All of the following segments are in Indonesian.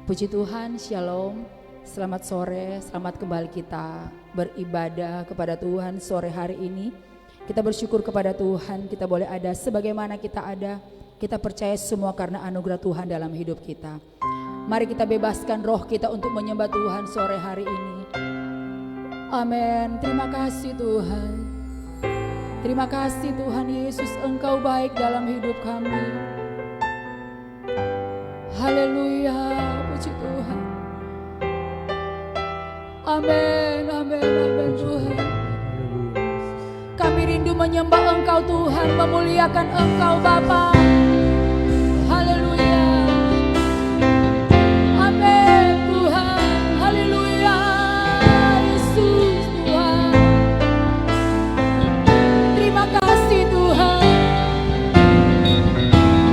Puji Tuhan, Shalom. Selamat sore, selamat kembali kita beribadah kepada Tuhan sore hari ini. Kita bersyukur kepada Tuhan, kita boleh ada sebagaimana kita ada. Kita percaya semua karena anugerah Tuhan dalam hidup kita. Mari kita bebaskan roh kita untuk menyembah Tuhan sore hari ini. Amin. Terima kasih Tuhan. Terima kasih Tuhan Yesus, Engkau baik dalam hidup kami. Haleluya, puji Tuhan. Amin, amin, amin Tuhan. Kami rindu menyembah Engkau Tuhan, memuliakan Engkau Bapa. Haleluya. Amin Tuhan, haleluya. Yesus Tuhan. Terima kasih Tuhan.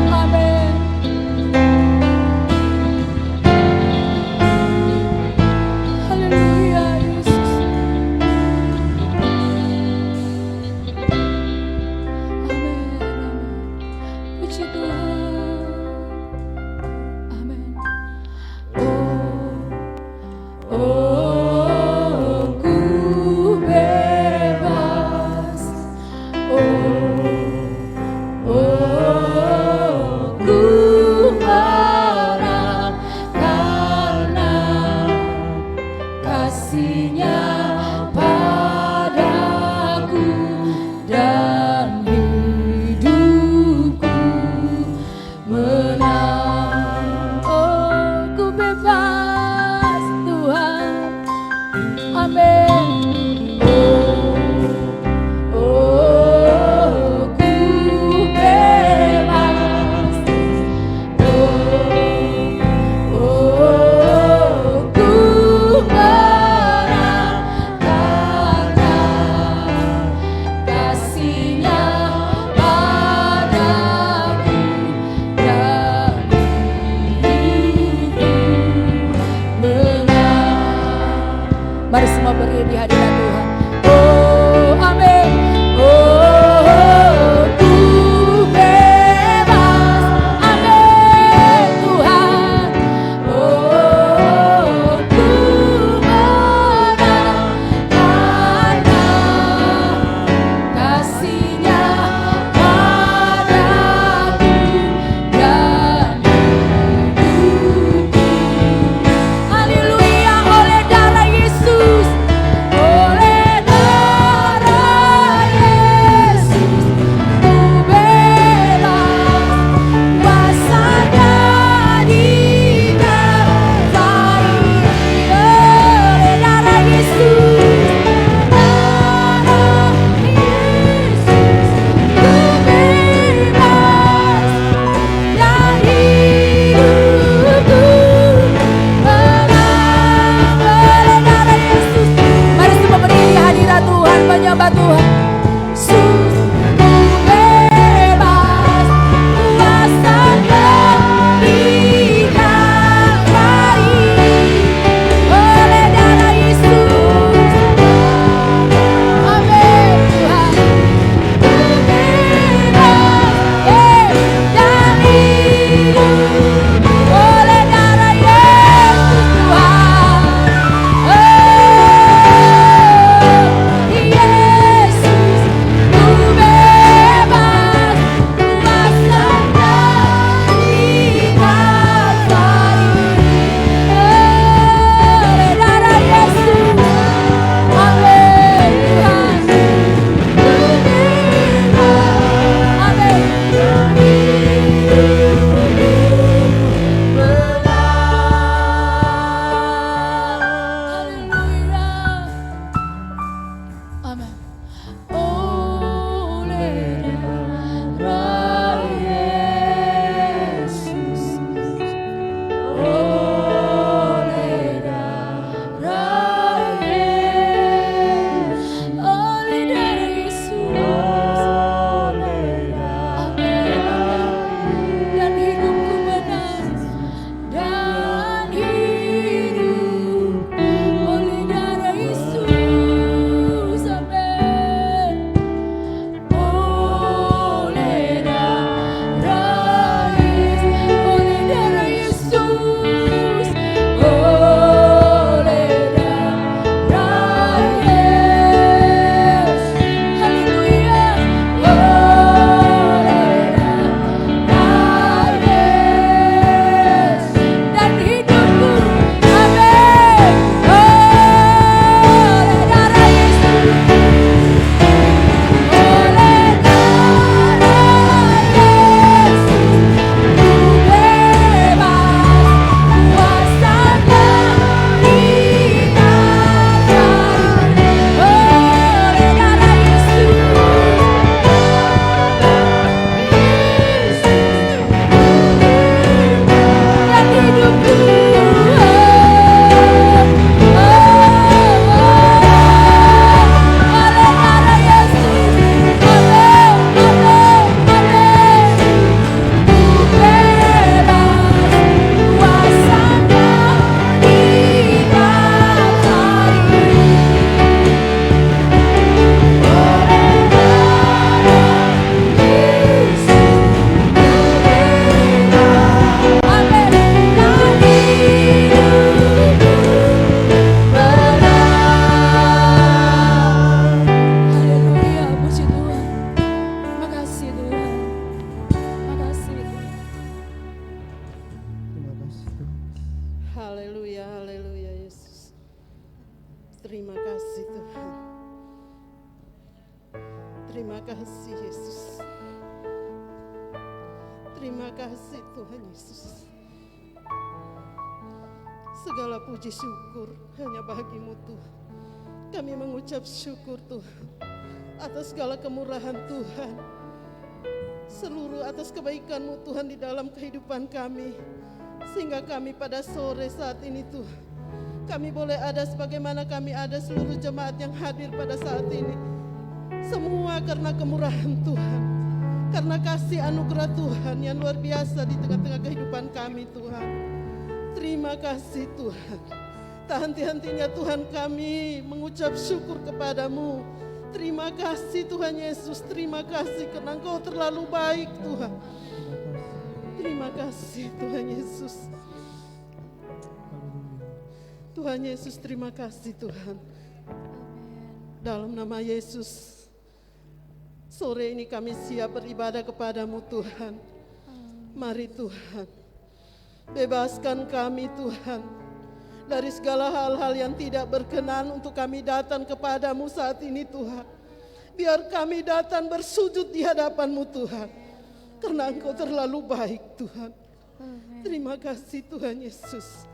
Amin. Haleluya Yesus. Amin, amin. Puji Tuhan. Amin. Oh, ku bebas. Ku menang karena kasih-Nya padaku dan hidupku menang. Oh, ku bebas Tuhan. Amin. Oh, ku bebas. Ku menang karena kasih-Nya padaku dan hidupku menang. Mari semua berdiri di hadirat Tuhan. Oh, amin. Oh, ku bebas. Amin Tuhan. Oh, ku menang karena kasih-Nya padaku dan hidupku. Haleluya, oleh darah Yesus, oleh Terima kasih Tuhan. Terima kasih Yesus. Terima kasih Tuhan Yesus. Segala puji syukur hanya bagimu Tuhan. Kami mengucap syukur Tuhan atas segala kemurahan Tuhan, seluruh atas kebaikan-Mu Tuhan di dalam kehidupan kami. Sehingga kami pada sore saat ini Tuhan, kami boleh ada sebagaimana kami ada, seluruh jemaat yang hadir pada saat ini. Semua karena kemurahan Tuhan, karena kasih anugerah Tuhan yang luar biasa di tengah-tengah kehidupan kami Tuhan. Terima kasih Tuhan. Tak henti-hentinya Tuhan kami mengucap syukur kepadamu. Terima kasih Tuhan Yesus, terima kasih karena Engkau terlalu baik Tuhan. Terima kasih Tuhan Yesus. Tuhan Yesus, terima kasih Tuhan. Dalam nama Yesus, sore ini kami siap beribadah kepadamu Tuhan. Mari Tuhan, bebaskan kami Tuhan dari segala hal-hal yang tidak berkenan untuk kami datang kepadamu saat ini Tuhan. Biar kami datang bersujud di hadapanmu Tuhan, karena Engkau terlalu baik Tuhan. Terima kasih Tuhan Yesus.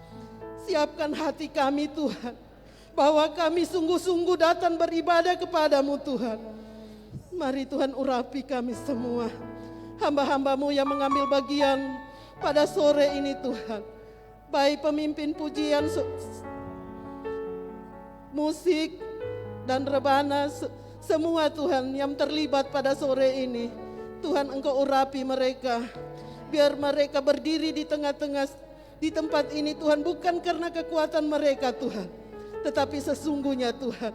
Siapkan hati kami Tuhan, bahwa kami sungguh-sungguh datang beribadah kepadamu Tuhan. Mari Tuhan urapi kami semua, hamba-hambamu yang mengambil bagian pada sore ini Tuhan. Baik pemimpin pujian, musik, dan rebana, semua Tuhan yang terlibat pada sore ini. Tuhan Engkau urapi mereka, biar mereka berdiri di tengah-tengah di tempat ini Tuhan, bukan karena kekuatan mereka Tuhan, tetapi sesungguhnya Tuhan,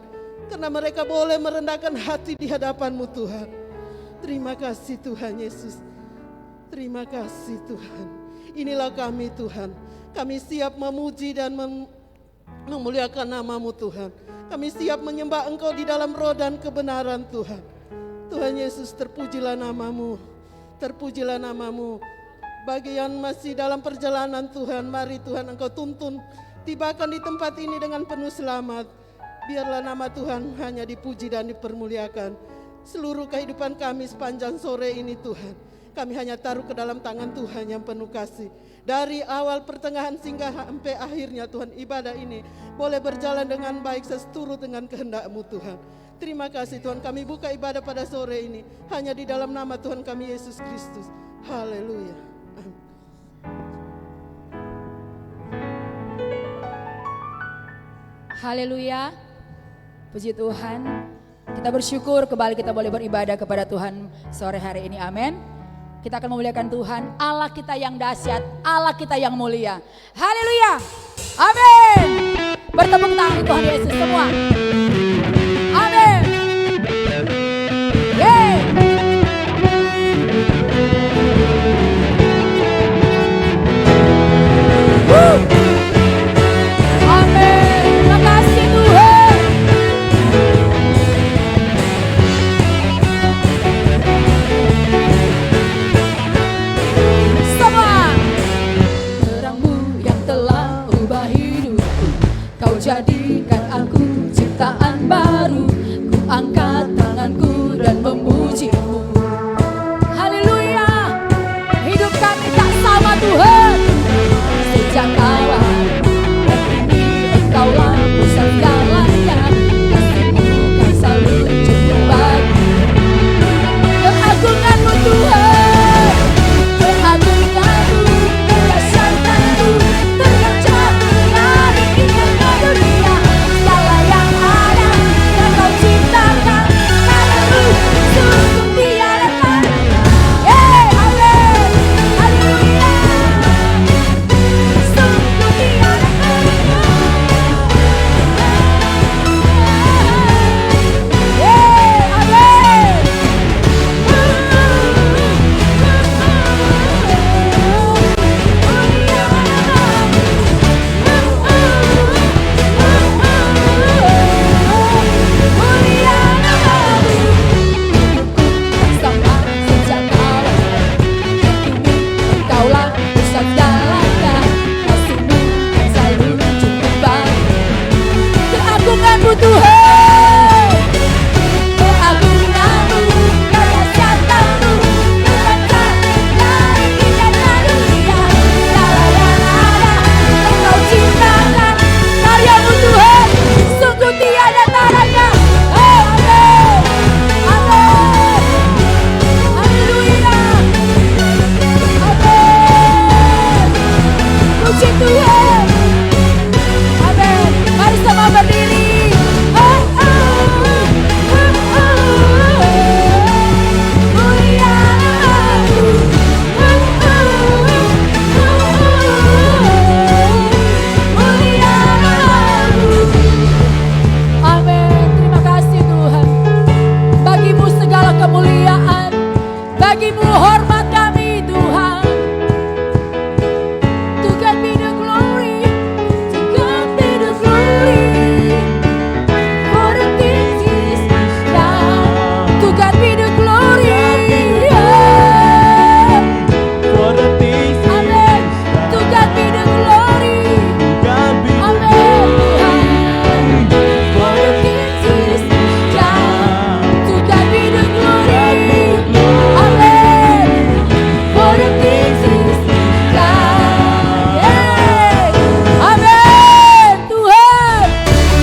karena mereka boleh merendahkan hati di hadapan-Mu Tuhan. Terima kasih Tuhan Yesus. Terima kasih Tuhan. Inilah kami Tuhan. Kami siap memuji dan memuliakan nama-Mu Tuhan. Kami siap menyembah Engkau di dalam roh dan kebenaran Tuhan. Tuhan Yesus, terpujilah nama-Mu. Terpujilah nama-Mu. Bagi yang masih dalam perjalanan Tuhan, mari Tuhan Engkau tuntun, tibakan di tempat ini dengan penuh selamat. Biarlah nama Tuhan hanya dipuji dan dipermuliakan. Seluruh kehidupan kami sepanjang sore ini Tuhan, kami hanya taruh ke dalam tangan Tuhan yang penuh kasih. Dari awal pertengahan hingga sampai akhirnya Tuhan, ibadah ini boleh berjalan dengan baik seturut dengan kehendak-Mu Tuhan. Terima kasih Tuhan, kami buka ibadah pada sore ini hanya di dalam nama Tuhan kami Yesus Kristus. Haleluya. Haleluya. Puji Tuhan. Kita bersyukur kembali kita boleh beribadah kepada Tuhan sore hari ini. Amin. Kita akan memuliakan Tuhan, Allah kita yang dahsyat, Allah kita yang mulia. Haleluya. Amin. Bertepuk tangan di Tuhan Yesus semua. Amin. Yeay. Amin. Terima kasih Tuhan. Jadikan aku ciptaan baru, ku angkat tanganku dan memuji-Mu. Haleluya, hidup kami tak sama Tuhan. Sejak awal dan kini Engkaulah pusat segalanya. Kasih-Mu kan selalu cukup bagi. Keagungan-Mu Tuhan, keagungan-Mu, kedahsyatan-Mu, terjadi dari dunia. Segala semua berdiri. Oh, oh, oh, oh, mulia. Oh, mulia. Amin. Terima kasih Tuhan. Bagimu segala kemuliaan, bagimu hormat kami Tuhan. To God be the glory, to God be the glory, for the things He's done. To God be the glory, yeah. For the things He's Amen. To God be the glory, God be the Amen Tuhan. for For the things He's done. To God be the glory, Amen. For the things He's done, yeah. Amin Tuhan.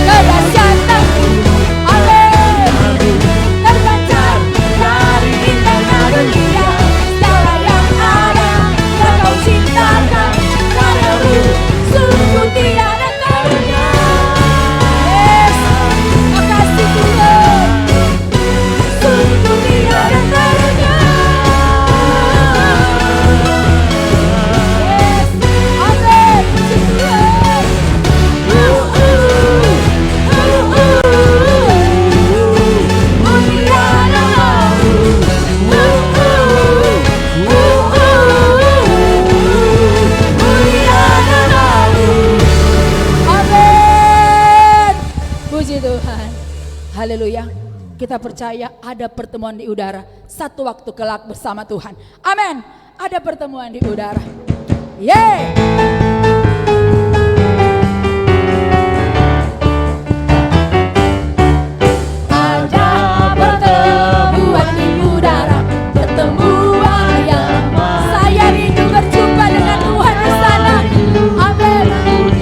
Kedahsyatan, Amin, terpancar dari bintang dunia. Segala yang ada yang Kau ciptakan, padamu sungguh tiada tandingan. Yes, makasih Tuhan, sungguh tiada tandingan. Yes, amin, puji Tuhan. Amin. Puji Tuhan. Haleluya. Kita percaya ada pertemuan di udara. Satu waktu kelak bersama Tuhan. Amin. Ada pertemuan di udara. Yeay. Ada pertemuan di udara, pertemuan yang saya rindu berjumpa dengan Tuhan di sana. Amin.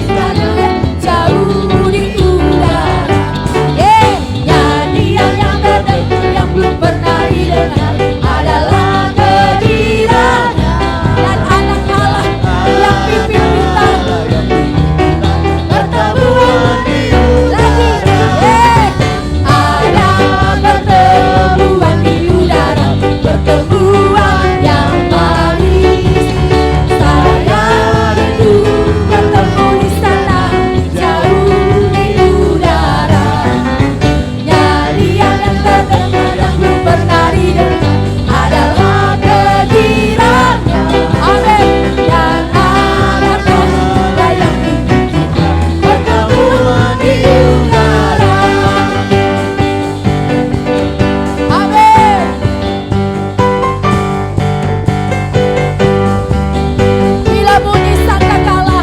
Haleluya. Jauh di udara, nyanyian yang terdengar yang belum pernah didengar adalah kehadirannya dan anak Allah yang pimpin bintang. Pertemuan lagi, ada pertemuan di udara, pertemuan yang manis. Saya rindu bertemu di sana, jauh di udara. Nyanyian yang terdengar yang belum pernah didengar adalah kehadirannya. Amin. Dan anak Allah yang pimpin kita pertemuan di udara. Amin. Bila bunyi sangkakala,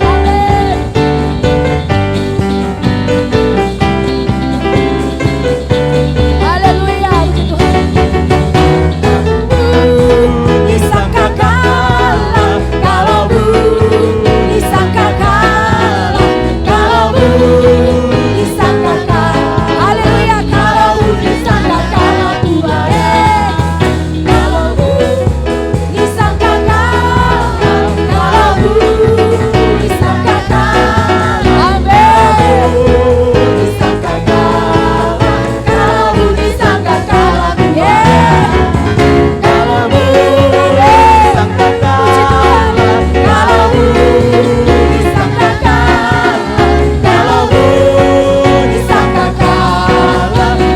amin. Haleluya, puji Tuhan. Bunyi sangkakala, kalau bunyi sangkakala, kalau bunyi sangkakala, haleluya, kalau bunyi sangkakala Tuhan, kalau bunyi sangkakala, kalau bunyi sangkakala, amin. Bunyi sangkakala, kalau bunyi sangkakala, yeah. Kalau bunyi sangkakala, kalau bunyi sangkakala, kalau bunyi sangkakala,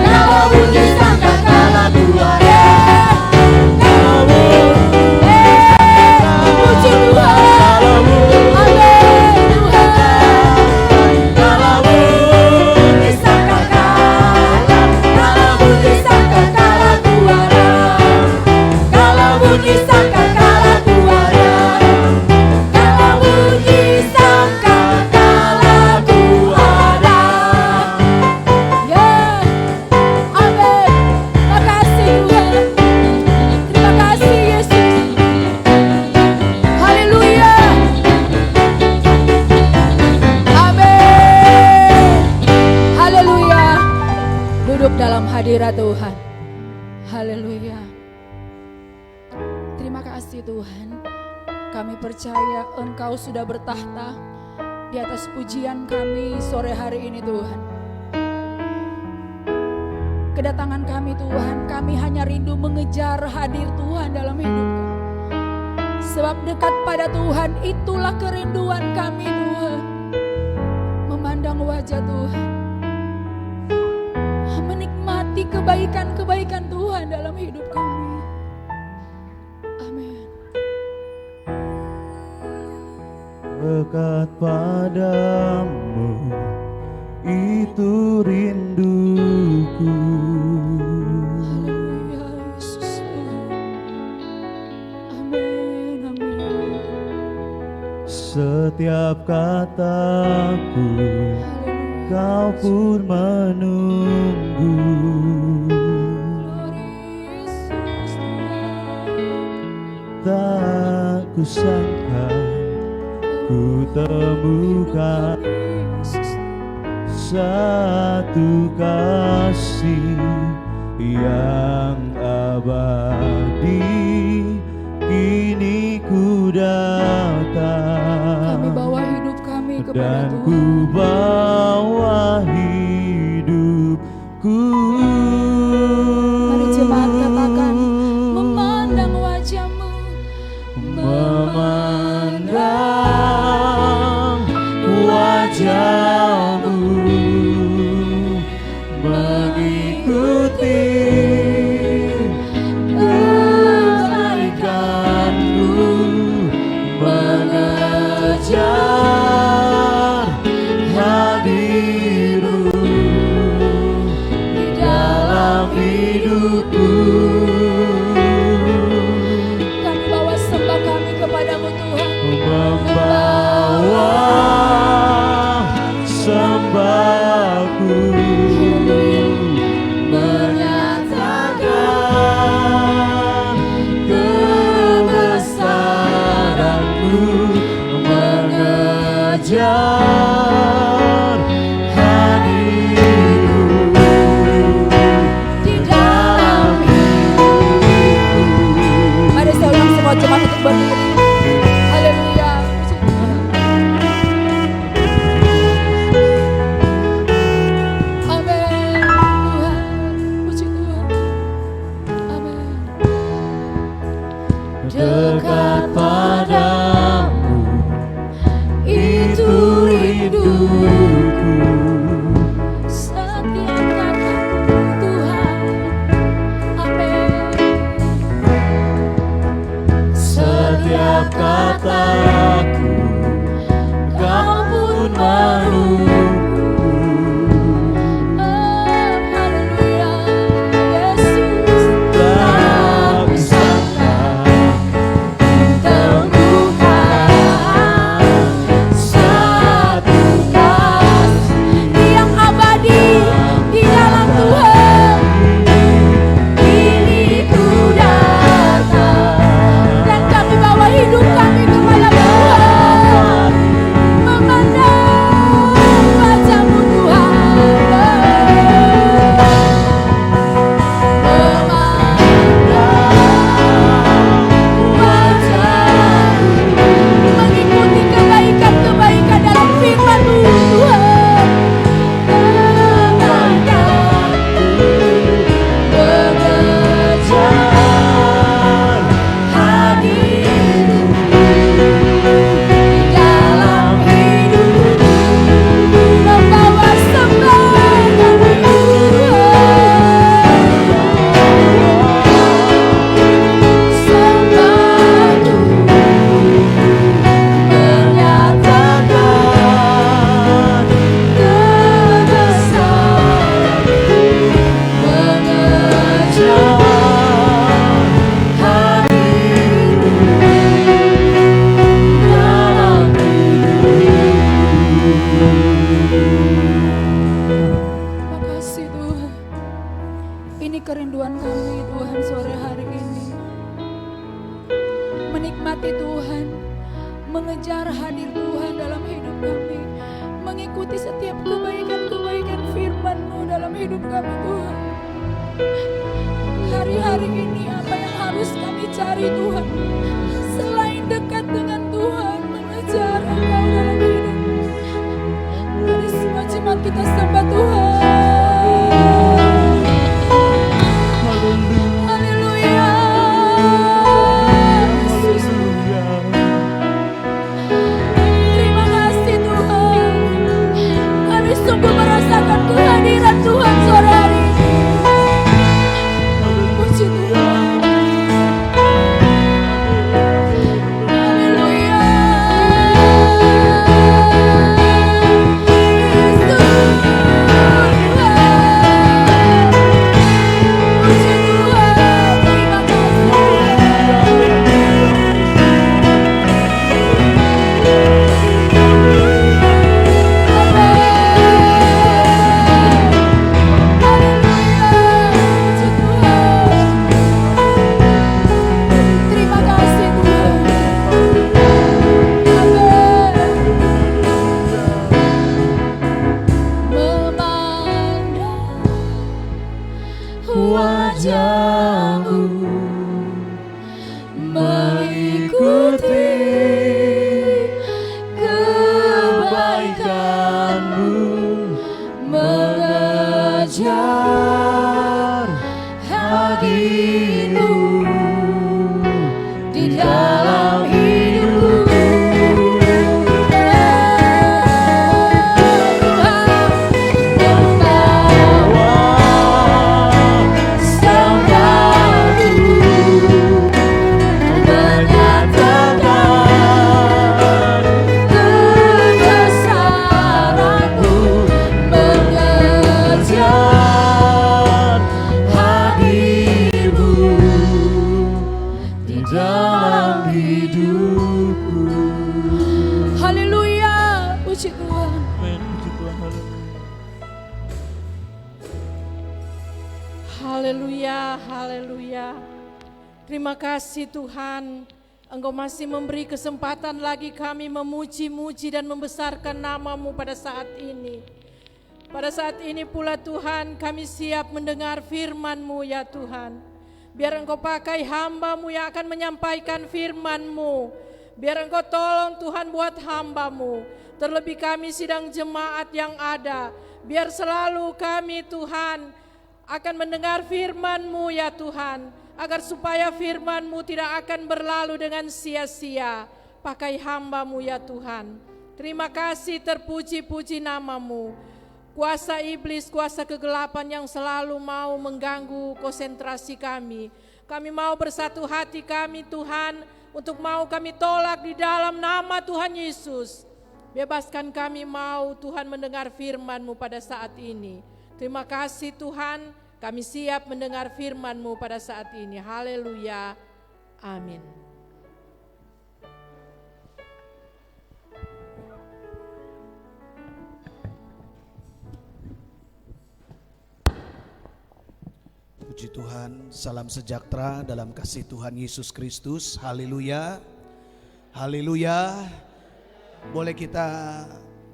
kalau bunyi sangkakala Tuhan, yeah. Kalau bunyi, puji Tuhan, amin Tuhan. Kalau bunyi sangkakala, kalau bunyi sangkakala Tuhan, kalau bunyi sangkakala Tuhan, kalau bunyi sangkakala Tuhan, ya, amin. Makasih Tuhan, terima kasih Yesus, haleluya, amin, haleluya. Duduk dalam hadirat Tuhan, haleluya. Terima kasih Tuhan, kami percaya Engkau sudah bertahta di atas pujian kami sore hari ini Tuhan. Kedatangan kami Tuhan, kami hanya rindu mengejar hadir Tuhan dalam hidup kami. Sebab dekat pada Tuhan itulah kerinduan kami Tuhan. Memandang wajah Tuhan, menikmati kebaikan-kebaikan Tuhan dalam hidup kami. Amin. Dekat padamu itu rinduku. Haleluya Yesus Tuhan. Amin, amin. Setiap kataku Kau pun menunggu. Yesus Tuhan. Tak kusangka ku temukan satu kasih yang abadi. Kini ku datang Kami bawa hidup kami kepada dan Tuhan. ku bawa hidupku. Mari jemaat katakan, memandang wajah-Mu, Memandang wajah-Mu, mengikuti kebaikan-Mu, mengejar hadir-Mu di dalam hidupku. Kami bawa sembah kami kepadamu Tuhan. Membawa sembahku, menyatakan kebesaran-Mu, mengejar hadir-Mu Di dalam hidupku. Mari saya ulang semua jemaat untuk berdiri. Haleluya. Puji Tuhan. Amin. Tuhan, puji Tuhan. Amin. Dekat padamu itu rinduku. Setiap katamu Tuhan. Amin. Setiap kataku Kau pun menunggu. Haleluya. Yesus. Tak kusangka temukan satu kasih Yang abadi di dalam Tuhan. Kini ku datang Dan kami bawa hidup kami kepada Tuhan. Memandang wajah-Mu Tuhan. Mengikuti kebaikan-kebaikan dalam firman-Mu Tuhan. mengejar hadir-Mu dalam hidupku. Membawa sembah kami Tuhan. Sembahku Menyatakan kebesaran-Mu, mengejar hadir-Mu dalam hidupku. Terima kasih Tuhan. Ini kerinduan kami Tuhan sore hari ini. Menikmati Tuhan, mengejar hadir Tuhan dalam hidup kami. Mengikuti setiap kebaikan-kebaikan firman-Mu dalam hidup kami Tuhan. Hari-hari ini apa yang harus kami cari Tuhan? Selain dekat dengan Tuhan, mengejar Engkau dalam hidup. sangat kita sembah Tuhan. Haleluya. Yesus. Terima kasih Tuhan. Kami sungguh merasakan kehadiran Tuhan sore hari ini. Puji Tuhan. Haleluya. Terima kasih Tuhan. Memandang wajahmu, mengikuti kebaikanmu, mengejar hadirmu di dalam hidupku. Haleluya, puji Tuhan. Haleluya, haleluya. Terima kasih Tuhan, Engkau masih memberi kesempatan lagi kami memuji-muji dan membesarkan nama-Mu pada saat ini. Pada saat ini pula Tuhan, kami siap mendengar firman-Mu ya Tuhan. Biar Engkau pakai hamba-Mu yang akan menyampaikan firman-Mu. Biar Engkau tolong Tuhan buat hamba-Mu. Terlebih kami sidang jemaat yang ada. Biar selalu kami Tuhan akan mendengar firman-Mu ya Tuhan, agar supaya firman-Mu tidak akan berlalu dengan sia-sia. Pakai hamba-Mu ya Tuhan. Terima kasih, terpuji-puji nama-Mu. Kuasa iblis, kuasa kegelapan yang selalu mau mengganggu konsentrasi kami. Kami mau bersatu hati kami Tuhan, untuk mau kami tolak di dalam nama Tuhan Yesus. Bebaskan kami mau Tuhan mendengar firman-Mu pada saat ini. Terima kasih Tuhan, kami siap mendengar firman-Mu pada saat ini. Haleluya, amin. Puji Tuhan, salam sejahtera dalam kasih Tuhan Yesus Kristus. Haleluya, haleluya. Boleh kita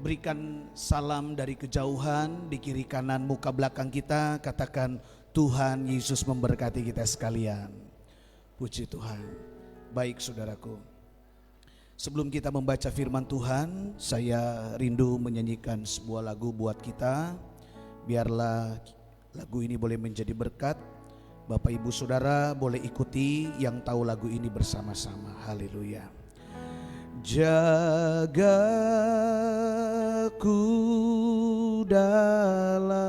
berikan salam dari kejauhan, di kiri kanan muka belakang kita, katakan Tuhan Yesus memberkati kita sekalian. Puji Tuhan. Baik saudaraku, sebelum kita membaca firman Tuhan, saya rindu menyanyikan sebuah lagu buat kita. Biarlah lagu ini boleh menjadi berkat. Bapak Ibu Saudara boleh ikuti yang tahu lagu ini bersama-sama. Haleluya. Jagaku dalam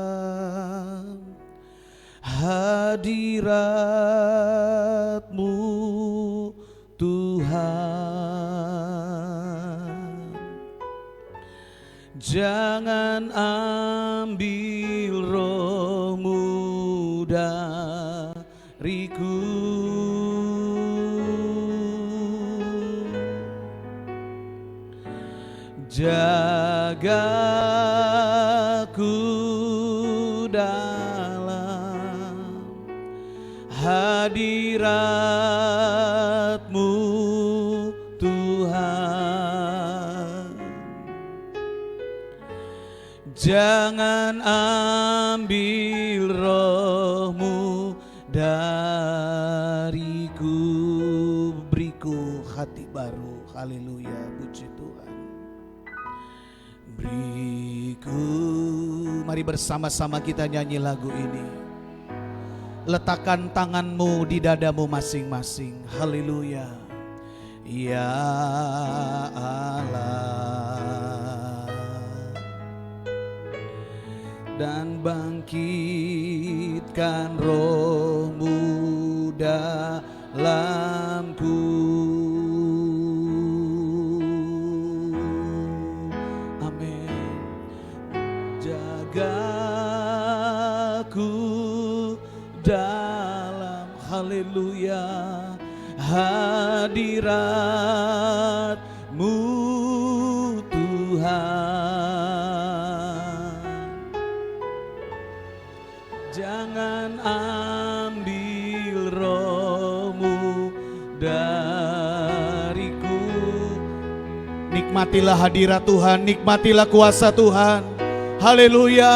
hadirat-Mu Tuhan. Jangan ambil roh-Mu dariku. Jagaku dalam hadirat-Mu Tuhan. Jangan ambil roh-Mu dariku. Beriku hati baru. Haleluya, puji Tuhan. Beriku Mari bersama-sama kita nyanyi lagu ini. Letakkan tanganmu di dadamu masing-masing. Haleluya. Ya Allah, dan bangkitkan roh-Mu dalamku. Amin. Jagaku dalam haleluya hadirat-Mu Tuhan. Jangan ambil roh-Mu dariku. Nikmatilah hadirat Tuhan, nikmatilah kuasa Tuhan. Haleluya.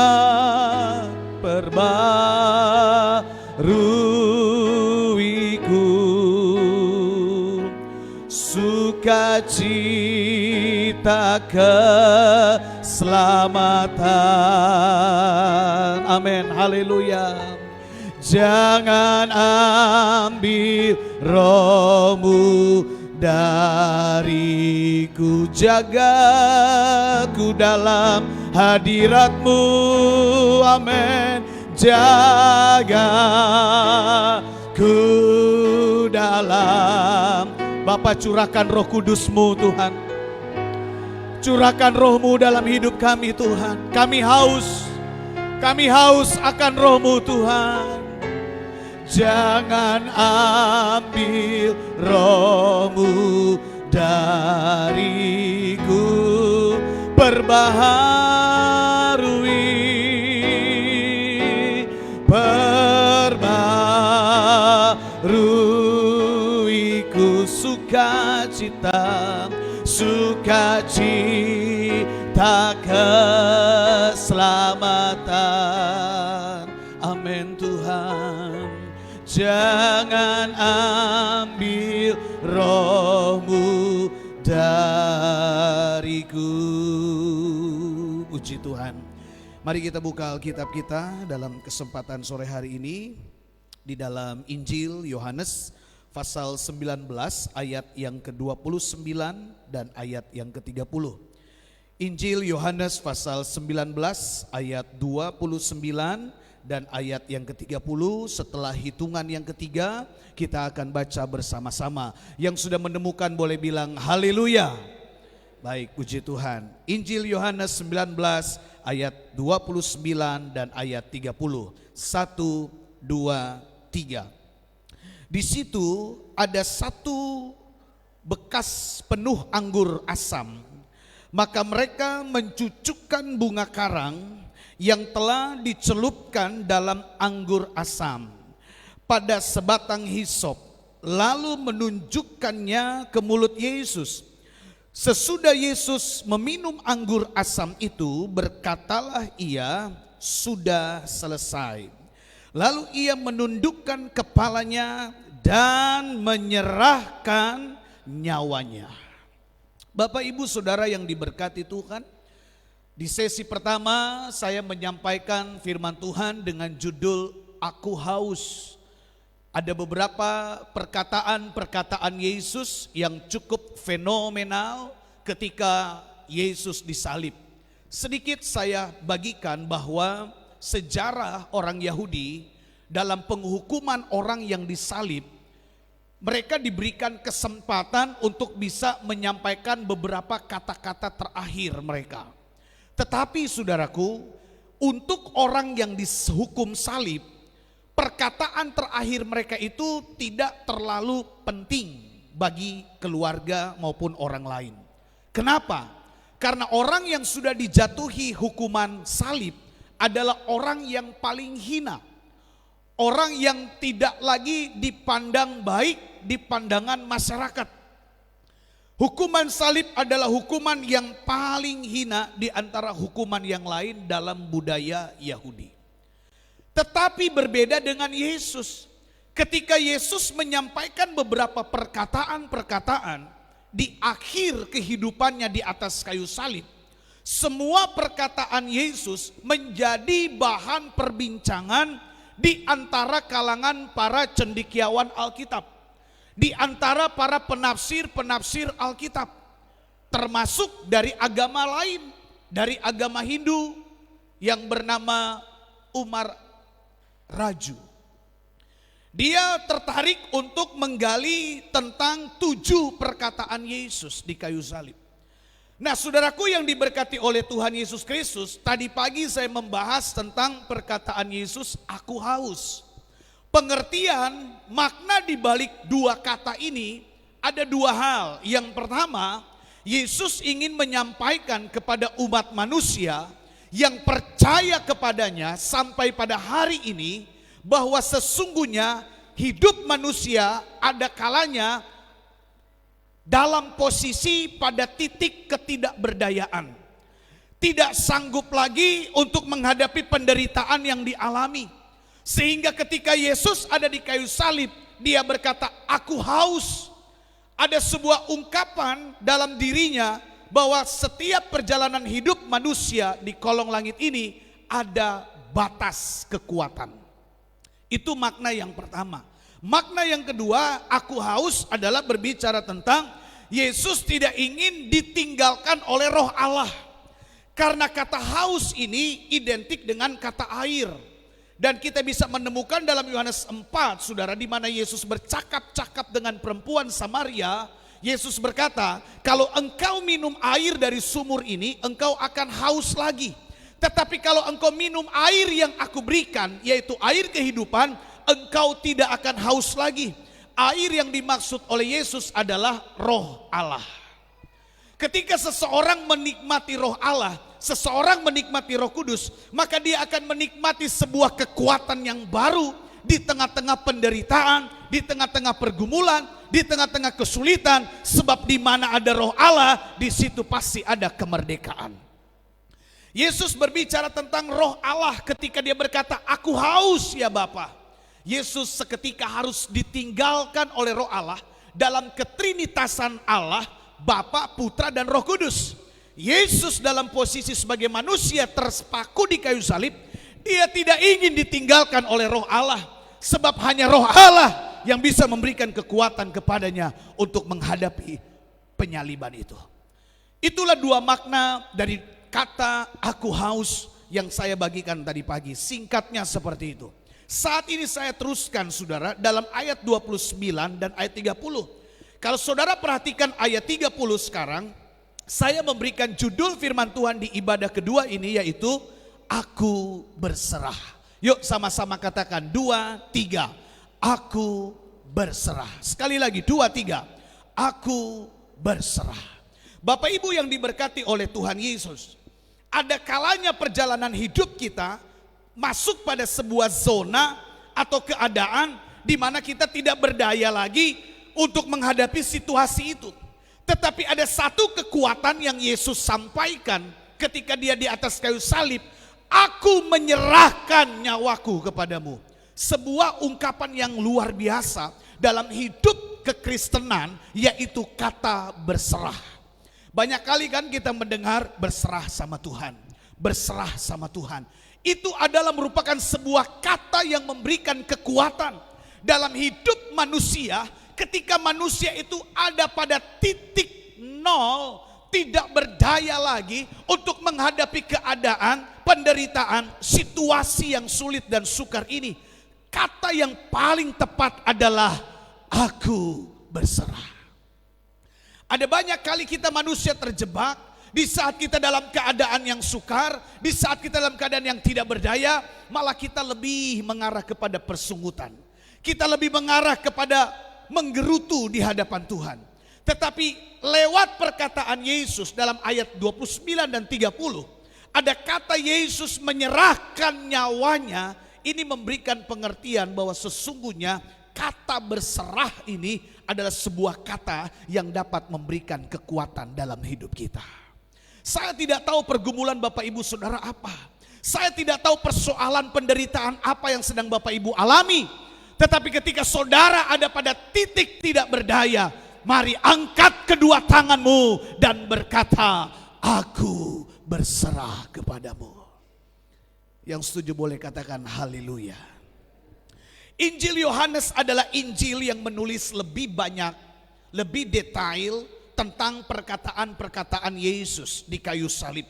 Perbaruiku sukacita keselamatan. Amin. Haleluya. Jangan ambil roh-Mu dariku. Jagaku dalam hadirat-Mu. Amin. Jagaku dalam. Bapa, curahkan Roh Kudus-Mu Tuhan. Curahkan Roh-Mu dalam hidup kami Tuhan. Kami haus akan Roh-Mu Tuhan. Jangan ambil roh-Mu dariku. Perbaruiku sukacita keselamatan. Amin Tuhan. Jangan ambil roh-Mu dariku. Puji Tuhan. Mari kita buka Alkitab kita dalam kesempatan sore hari ini di dalam Injil Yohanes pasal 19 ayat yang ke-29 dan ayat yang ke-30. Injil Yohanes pasal 19 ayat 29 dan ayat yang ke-30. Setelah hitungan yang ketiga kita akan baca bersama-sama. Yang sudah menemukan boleh bilang haleluya. Baik, puji Tuhan. Injil Yohanes 19 ayat 29 dan ayat 30. 1, 2, 3. Di situ ada satu bekas penuh anggur asam. Maka mereka mencucukkan bunga karang yang telah dicelupkan dalam anggur asam pada sebatang hisop, lalu menunjukkannya ke mulut Yesus. Sesudah Yesus meminum anggur asam itu, berkatalah ia, sudah selesai. Lalu ia menundukkan kepalanya dan menyerahkan nyawanya. Bapak Ibu Saudara yang diberkati Tuhan, di sesi pertama saya menyampaikan firman Tuhan dengan judul Aku Haus. Ada beberapa perkataan-perkataan Yesus yang cukup fenomenal ketika Yesus disalib. Sedikit saya bagikan bahwa sejarah orang Yahudi dalam penghukuman orang yang disalib, mereka diberikan kesempatan untuk bisa menyampaikan beberapa kata-kata terakhir mereka. Tetapi saudaraku, untuk orang yang dihukum salib, perkataan terakhir mereka itu tidak terlalu penting bagi keluarga maupun orang lain. Kenapa? Karena orang yang sudah dijatuhi hukuman salib adalah orang yang paling hina. Orang yang tidak lagi dipandang baik di pandangan masyarakat. Hukuman salib adalah hukuman yang paling hina di antara hukuman yang lain dalam budaya Yahudi. Tetapi berbeda dengan Yesus. Ketika Yesus menyampaikan beberapa perkataan-perkataan di akhir kehidupannya di atas kayu salib, semua perkataan Yesus menjadi bahan perbincangan di antara kalangan para cendekiawan Alkitab, di antara para penafsir-penafsir Alkitab, termasuk dari agama lain, dari agama Hindu yang bernama Umar Raju. Dia tertarik untuk menggali tentang 7 perkataan Yesus di kayu salib. Nah, saudaraku yang diberkati oleh Tuhan Yesus Kristus, tadi pagi saya membahas tentang perkataan Yesus, aku haus. Pengertian makna di balik 2 kata ini ada 2 hal. Yang pertama, Yesus ingin menyampaikan kepada umat manusia yang percaya kepadanya sampai pada hari ini bahwa sesungguhnya hidup manusia ada kalanya dalam posisi pada titik ketidakberdayaan. Tidak sanggup lagi untuk menghadapi penderitaan yang dialami. Sehingga ketika Yesus ada di kayu salib, dia berkata, aku haus. Ada sebuah ungkapan dalam dirinya bahwa setiap perjalanan hidup manusia di kolong langit ini ada batas kekuatan. Itu makna yang pertama. Makna yang kedua, aku haus adalah berbicara tentang Yesus tidak ingin ditinggalkan oleh Roh Allah. Karena kata haus ini identik dengan kata air. Dan kita bisa menemukan dalam Yohanes 4, saudara, di mana Yesus bercakap-cakap dengan perempuan Samaria. Yesus berkata, kalau engkau minum air dari sumur ini, engkau akan haus lagi. Tetapi kalau engkau minum air yang aku berikan, yaitu air kehidupan, engkau tidak akan haus lagi. Air yang dimaksud oleh Yesus adalah Roh Allah. Ketika seseorang menikmati Roh Allah, seseorang menikmati Roh Kudus, maka dia akan menikmati sebuah kekuatan yang baru di tengah-tengah penderitaan, di tengah-tengah pergumulan, di tengah-tengah kesulitan. Sebab di mana ada Roh Allah, di situ pasti ada kemerdekaan. Yesus berbicara tentang Roh Allah ketika dia berkata, aku haus ya Bapa. Yesus seketika harus ditinggalkan oleh Roh Allah dalam ketrinitasan Allah, Bapa, Putra, dan Roh Kudus. Yesus dalam posisi sebagai manusia terpaku di kayu salib, dia tidak ingin ditinggalkan oleh Roh Allah. Sebab hanya Roh Allah yang bisa memberikan kekuatan kepadanya untuk menghadapi penyaliban itu. Itulah 2 makna dari kata aku haus yang saya bagikan tadi pagi. Singkatnya seperti itu. Saat ini saya teruskan saudara dalam ayat 29 dan ayat 30. Kalau saudara perhatikan ayat 30 sekarang, saya memberikan judul firman Tuhan di ibadah kedua ini yaitu aku berserah. Yuk sama-sama katakan 2, 3. Aku berserah. Sekali lagi 2, 3. Aku berserah. Bapak Ibu yang diberkati oleh Tuhan Yesus, ada kalanya perjalanan hidup kita masuk pada sebuah zona atau keadaan di mana kita tidak berdaya lagi untuk menghadapi situasi itu. Tetapi ada satu kekuatan yang Yesus sampaikan ketika dia di atas kayu salib, aku menyerahkan nyawaku kepadamu. Sebuah ungkapan yang luar biasa dalam hidup kekristenan, yaitu kata berserah. Banyak kali kan kita mendengar berserah sama Tuhan, berserah sama Tuhan. Itu adalah merupakan sebuah kata yang memberikan kekuatan dalam hidup manusia. Ketika manusia itu ada pada titik nol, tidak berdaya lagi untuk menghadapi keadaan, penderitaan, situasi yang sulit dan sukar ini. Kata yang paling tepat adalah aku berserah. Ada banyak kali kita manusia terjebak di saat kita dalam keadaan yang sukar, di saat kita dalam keadaan yang tidak berdaya, malah kita lebih mengarah kepada persungutan. Kita lebih mengarah kepada menggerutu di hadapan Tuhan. Tetapi lewat perkataan Yesus dalam ayat 29 dan 30, ada kata Yesus menyerahkan nyawanya. Ini memberikan pengertian bahwa sesungguhnya kata berserah ini adalah sebuah kata yang dapat memberikan kekuatan dalam hidup kita. Saya tidak tahu pergumulan Bapak Ibu Saudara apa. Saya tidak tahu persoalan penderitaan apa yang sedang Bapak Ibu alami. Tetapi ketika saudara ada pada titik tidak berdaya, mari angkat kedua tanganmu dan berkata, aku berserah kepadamu. Yang setuju boleh katakan haleluya. Injil Yohanes adalah Injil yang menulis lebih banyak, lebih detail tentang perkataan-perkataan Yesus di kayu salib.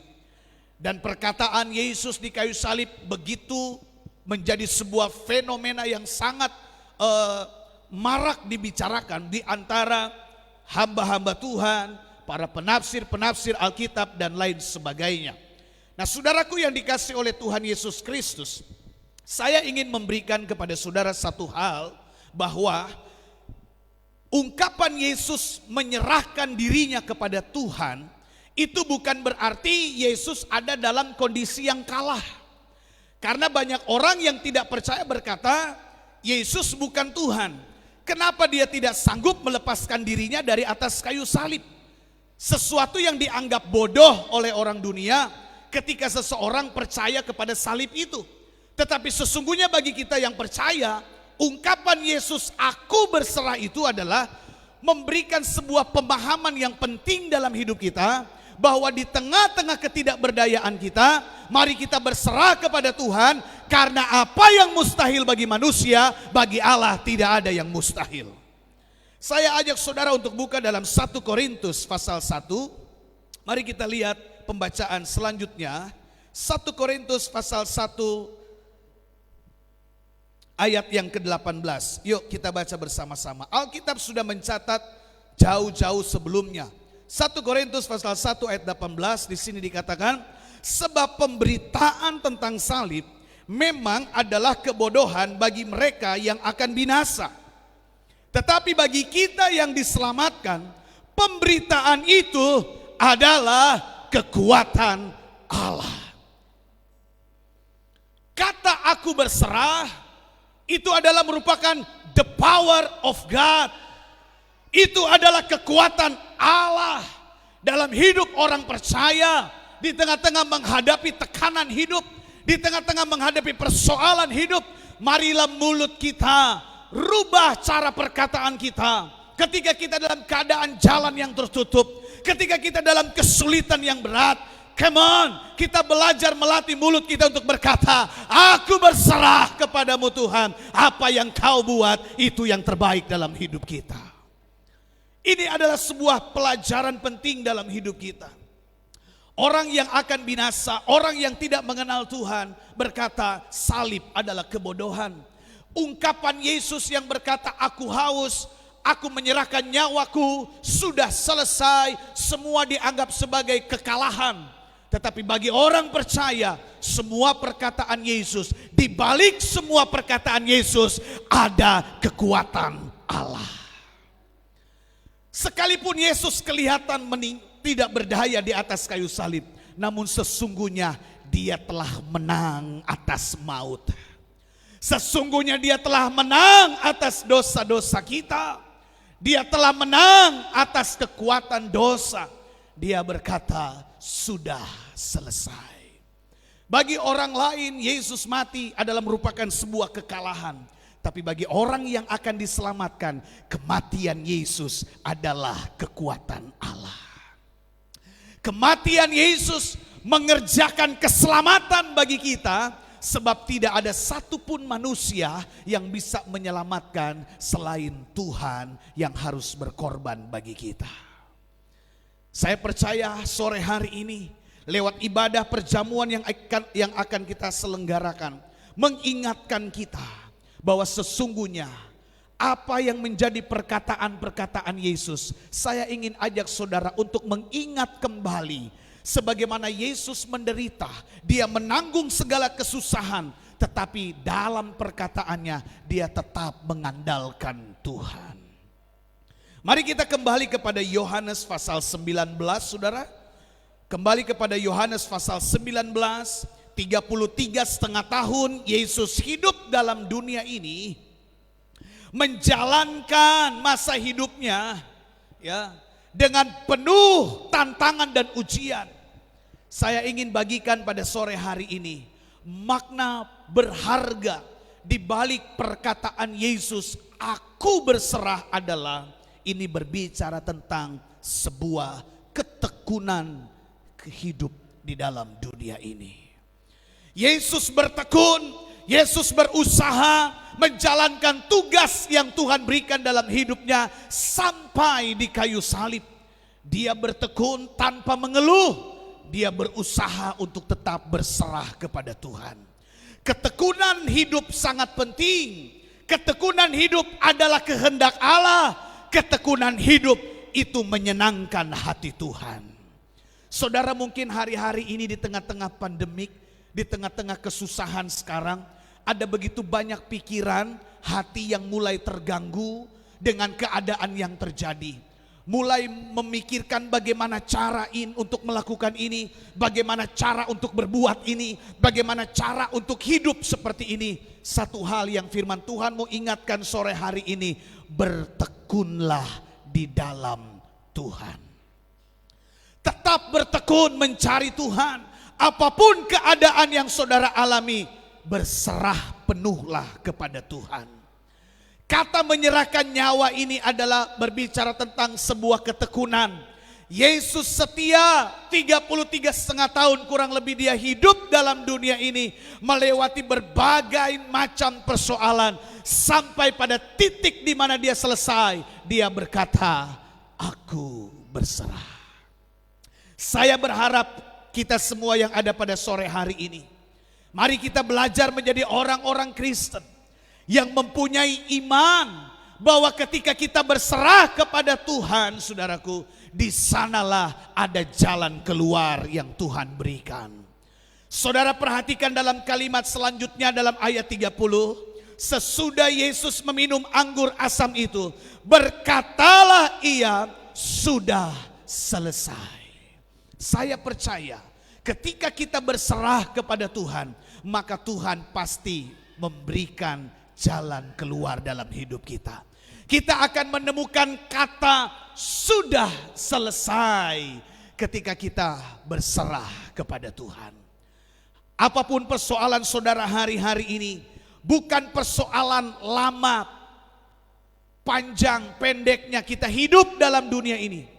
Dan perkataan Yesus di kayu salib begitu menjadi sebuah fenomena yang sangat marak dibicarakan di antara hamba-hamba Tuhan, para penafsir-penafsir Alkitab dan lain sebagainya. Nah, saudaraku yang dikasih oleh Tuhan Yesus Kristus, saya ingin memberikan kepada saudara satu hal, bahwa ungkapan Yesus menyerahkan dirinya kepada Tuhan itu bukan berarti Yesus ada dalam kondisi yang kalah. Karena banyak orang yang tidak percaya berkata, Yesus bukan Tuhan. Kenapa dia tidak sanggup melepaskan dirinya dari atas kayu salib? Sesuatu yang dianggap bodoh oleh orang dunia ketika seseorang percaya kepada salib itu. Tetapi sesungguhnya bagi kita yang percaya, ungkapan Yesus aku berserah itu adalah memberikan sebuah pemahaman yang penting dalam hidup kita, bahwa di tengah-tengah ketidakberdayaan kita, mari kita berserah kepada Tuhan, karena apa yang mustahil bagi manusia, bagi Allah tidak ada yang mustahil. Saya ajak saudara untuk buka dalam 1 Korintus pasal 1. Mari kita lihat pembacaan selanjutnya. 1 Korintus pasal 1 ayat yang ke-18. Yuk kita baca bersama-sama. Alkitab sudah mencatat jauh-jauh sebelumnya. 1 Korintus pasal 1 ayat 18 di sini dikatakan, sebab pemberitaan tentang salib memang adalah kebodohan bagi mereka yang akan binasa. Tetapi bagi kita yang diselamatkan, pemberitaan itu adalah kekuatan Allah. Kata aku berserah itu adalah merupakan the power of God. Itu adalah kekuatan Allah dalam hidup orang percaya, di tengah-tengah menghadapi tekanan hidup, di tengah-tengah menghadapi persoalan hidup. Marilah mulut kita rubah cara perkataan kita. Ketika kita dalam keadaan jalan yang tertutup, ketika kita dalam kesulitan yang berat, come on, kita belajar melatih mulut kita untuk berkata, aku berserah kepadamu Tuhan. Apa yang kau buat itu yang terbaik dalam hidup kita. Ini adalah sebuah pelajaran penting dalam hidup kita. Orang yang akan binasa, orang yang tidak mengenal Tuhan berkata salib adalah kebodohan. Ungkapan Yesus yang berkata aku haus, aku menyerahkan nyawaku, sudah selesai, semua dianggap sebagai kekalahan. Tetapi bagi orang percaya, semua perkataan Yesus, di balik semua perkataan Yesus ada kekuatan Allah. Sekalipun Yesus kelihatan tidak berdaya di atas kayu salib, namun sesungguhnya dia telah menang atas maut. Sesungguhnya dia telah menang atas dosa-dosa kita. Dia telah menang atas kekuatan dosa. Dia berkata, sudah selesai. Bagi orang lain Yesus mati adalah merupakan sebuah kekalahan. Tapi bagi orang yang akan diselamatkan, kematian Yesus adalah kekuatan Allah. Kematian Yesus mengerjakan keselamatan bagi kita, sebab tidak ada satupun manusia yang bisa menyelamatkan selain Tuhan yang harus berkorban bagi kita. Saya percaya sore hari ini lewat ibadah perjamuan yang akan kita selenggarakan, mengingatkan kita bahwa sesungguhnya apa yang menjadi perkataan-perkataan Yesus, saya ingin ajak saudara untuk mengingat kembali sebagaimana Yesus menderita, dia menanggung segala kesusahan, tetapi dalam perkataannya dia tetap mengandalkan Tuhan. Mari kita kembali kepada Yohanes pasal 19, saudara. Kembali kepada Yohanes pasal 19, 33,5 tahun Yesus hidup dalam dunia ini, menjalankan masa hidupnya ya dengan penuh tantangan dan ujian. Saya ingin bagikan pada sore hari ini makna berharga di balik perkataan Yesus, aku berserah adalah ini berbicara tentang sebuah ketekunan hidup di dalam dunia ini. Yesus bertekun, Yesus berusaha menjalankan tugas yang Tuhan berikan dalam hidupnya sampai di kayu salib. Dia bertekun tanpa mengeluh. Dia berusaha untuk tetap berserah kepada Tuhan. Ketekunan hidup sangat penting. Ketekunan hidup adalah kehendak Allah. Ketekunan hidup itu menyenangkan hati Tuhan. Saudara, mungkin hari-hari ini di tengah-tengah pandemik, di tengah-tengah kesusahan sekarang, ada begitu banyak pikiran, hati yang mulai terganggu dengan keadaan yang terjadi. Mulai memikirkan bagaimana cara untuk melakukan ini, bagaimana cara untuk berbuat ini, bagaimana cara untuk hidup seperti ini. Satu hal yang firman Tuhan mau ingatkan sore hari ini, bertekunlah di dalam Tuhan. Tetap bertekun mencari Tuhan. Apapun keadaan yang saudara alami, berserah penuhlah kepada Tuhan. Kata menyerahkan nyawa ini adalah berbicara tentang sebuah ketekunan. Yesus setia 33,5 tahun kurang lebih dia hidup dalam dunia ini, melewati berbagai macam persoalan, sampai pada titik di mana dia selesai. Dia berkata, aku berserah. Saya berharap kita semua yang ada pada sore hari ini, mari kita belajar menjadi orang-orang Kristen yang mempunyai iman bahwa ketika kita berserah kepada Tuhan, saudaraku, di sanalah ada jalan keluar yang Tuhan berikan. Saudara perhatikan dalam kalimat selanjutnya dalam ayat 30, sesudah Yesus meminum anggur asam itu, berkatalah ia, sudah selesai. Saya percaya ketika kita berserah kepada Tuhan, maka Tuhan pasti memberikan jalan keluar dalam hidup kita. Kita akan menemukan kata sudah selesai ketika kita berserah kepada Tuhan. Apapun persoalan saudara hari-hari ini, bukan persoalan lama, panjang, pendeknya kita hidup dalam dunia ini.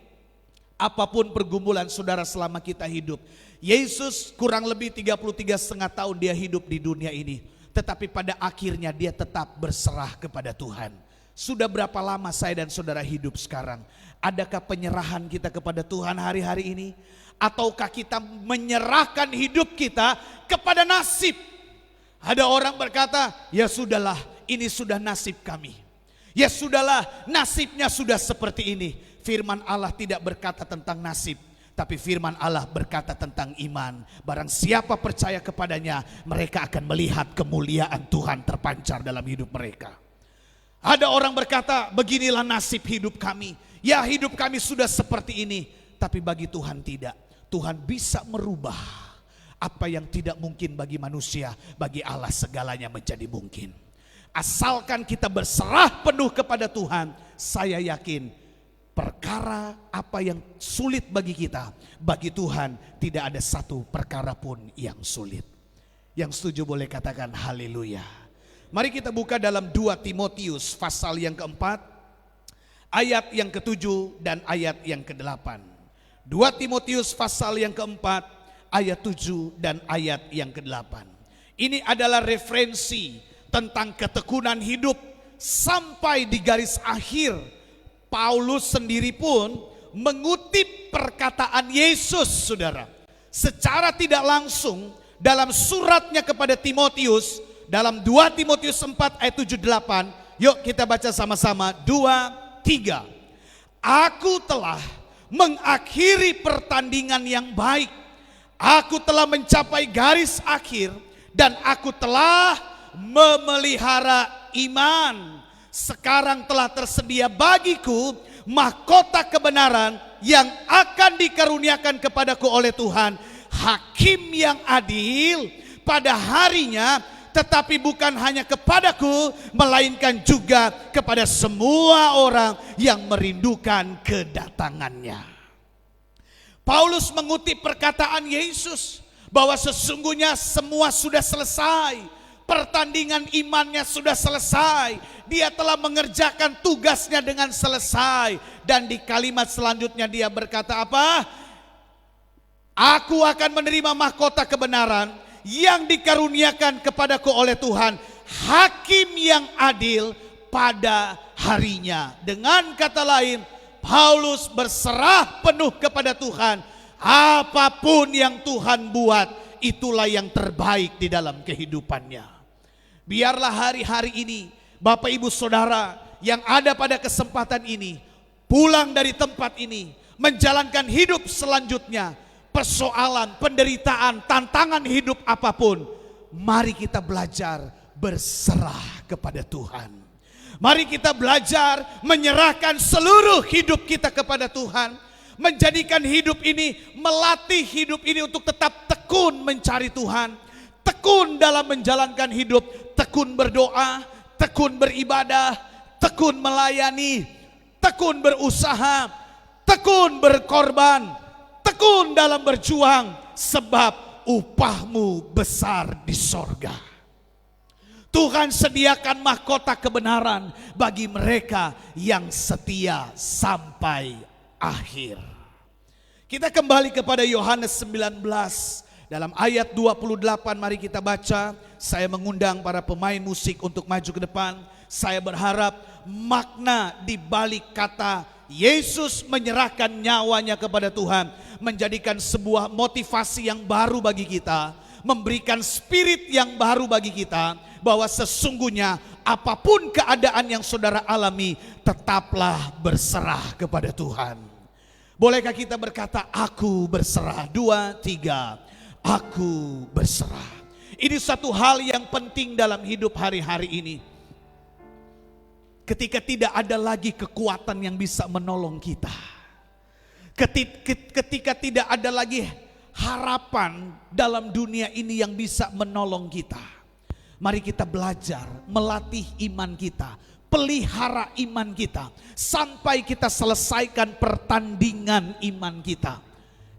Apapun pergumulan saudara selama kita hidup, Yesus kurang lebih 33,5 tahun dia hidup di dunia ini. Tetapi pada akhirnya dia tetap berserah kepada Tuhan. Sudah berapa lama saya dan saudara hidup sekarang? Adakah penyerahan kita kepada Tuhan hari-hari ini? Ataukah kita menyerahkan hidup kita kepada nasib? Ada orang berkata, ya sudahlah, ini sudah nasib kami. Ya sudahlah, nasibnya sudah seperti ini. Firman Allah tidak berkata tentang nasib, tapi firman Allah berkata tentang iman. Barang siapa percaya kepadanya, mereka akan melihat kemuliaan Tuhan terpancar dalam hidup mereka. Ada orang berkata, beginilah nasib hidup kami. Ya, hidup kami sudah seperti ini. Tapi bagi Tuhan tidak. Tuhan bisa merubah apa yang tidak mungkin bagi manusia, bagi Allah segalanya menjadi mungkin. Asalkan kita berserah penuh kepada Tuhan, saya yakin perkara apa yang sulit bagi kita, bagi Tuhan tidak ada satu perkara pun yang sulit. Yang setuju boleh katakan haleluya. Mari kita buka dalam 2 Timotius pasal yang keempat, ayat yang ke-7 dan ayat yang ke-8. 2 Timotius pasal yang keempat, ayat 7 dan ayat yang ke-8. Ini adalah referensi tentang ketekunan hidup sampai di garis akhir. Paulus sendiri pun mengutip perkataan Yesus, saudara. Secara tidak langsung dalam suratnya kepada Timotius, dalam 2 Timotius 4 ayat 7-8, yuk kita baca sama-sama, 2-3. Aku telah mengakhiri pertandingan yang baik, aku telah mencapai garis akhir, dan aku telah memelihara iman. Sekarang telah tersedia bagiku mahkota kebenaran yang akan dikaruniakan kepadaku oleh Tuhan, hakim yang adil pada harinya, tetapi bukan hanya kepadaku, melainkan juga kepada semua orang yang merindukan kedatangannya. Paulus mengutip perkataan Yesus bahwa sesungguhnya semua sudah selesai. Pertandingan imannya sudah selesai. Dia telah mengerjakan tugasnya dengan selesai. Dan di kalimat selanjutnya dia berkata apa? Aku akan menerima mahkota kebenaran yang dikaruniakan kepadaku oleh Tuhan, hakim yang adil pada harinya. Dengan kata lain, Paulus berserah penuh kepada Tuhan. Apapun yang Tuhan buat, itulah yang terbaik di dalam kehidupannya. Biarlah hari-hari ini Bapak Ibu Saudara yang ada pada kesempatan ini pulang dari tempat ini, menjalankan hidup selanjutnya. Persoalan, penderitaan, tantangan hidup apapun, mari kita belajar berserah kepada Tuhan. Mari kita belajar menyerahkan seluruh hidup kita kepada Tuhan. Menjadikan hidup ini, melatih hidup ini untuk tetap tekun mencari Tuhan. Tekun dalam menjalankan hidup, tekun berdoa, tekun beribadah, tekun melayani, tekun berusaha, tekun berkorban, tekun dalam berjuang, sebab upahmu besar di sorga. Tuhan sediakan mahkota kebenaran bagi mereka yang setia sampai akhir. Kita kembali kepada Yohanes 19 dalam ayat 28, mari kita baca. Saya mengundang para pemain musik untuk maju ke depan. Saya berharap makna di balik kata Yesus menyerahkan nyawanya kepada Tuhan menjadikan sebuah motivasi yang baru bagi kita, memberikan spirit yang baru bagi kita, bahwa sesungguhnya apapun keadaan yang saudara alami, tetaplah berserah kepada Tuhan. Bolehkah kita berkata, aku berserah? 2, 3, aku berserah. Ini satu hal yang penting dalam hidup hari-hari ini. Ketika tidak ada lagi kekuatan yang bisa menolong kita, ketika tidak ada lagi harapan dalam dunia ini yang bisa menolong kita, mari kita belajar melatih iman kita, pelihara iman kita sampai kita selesaikan pertandingan iman kita.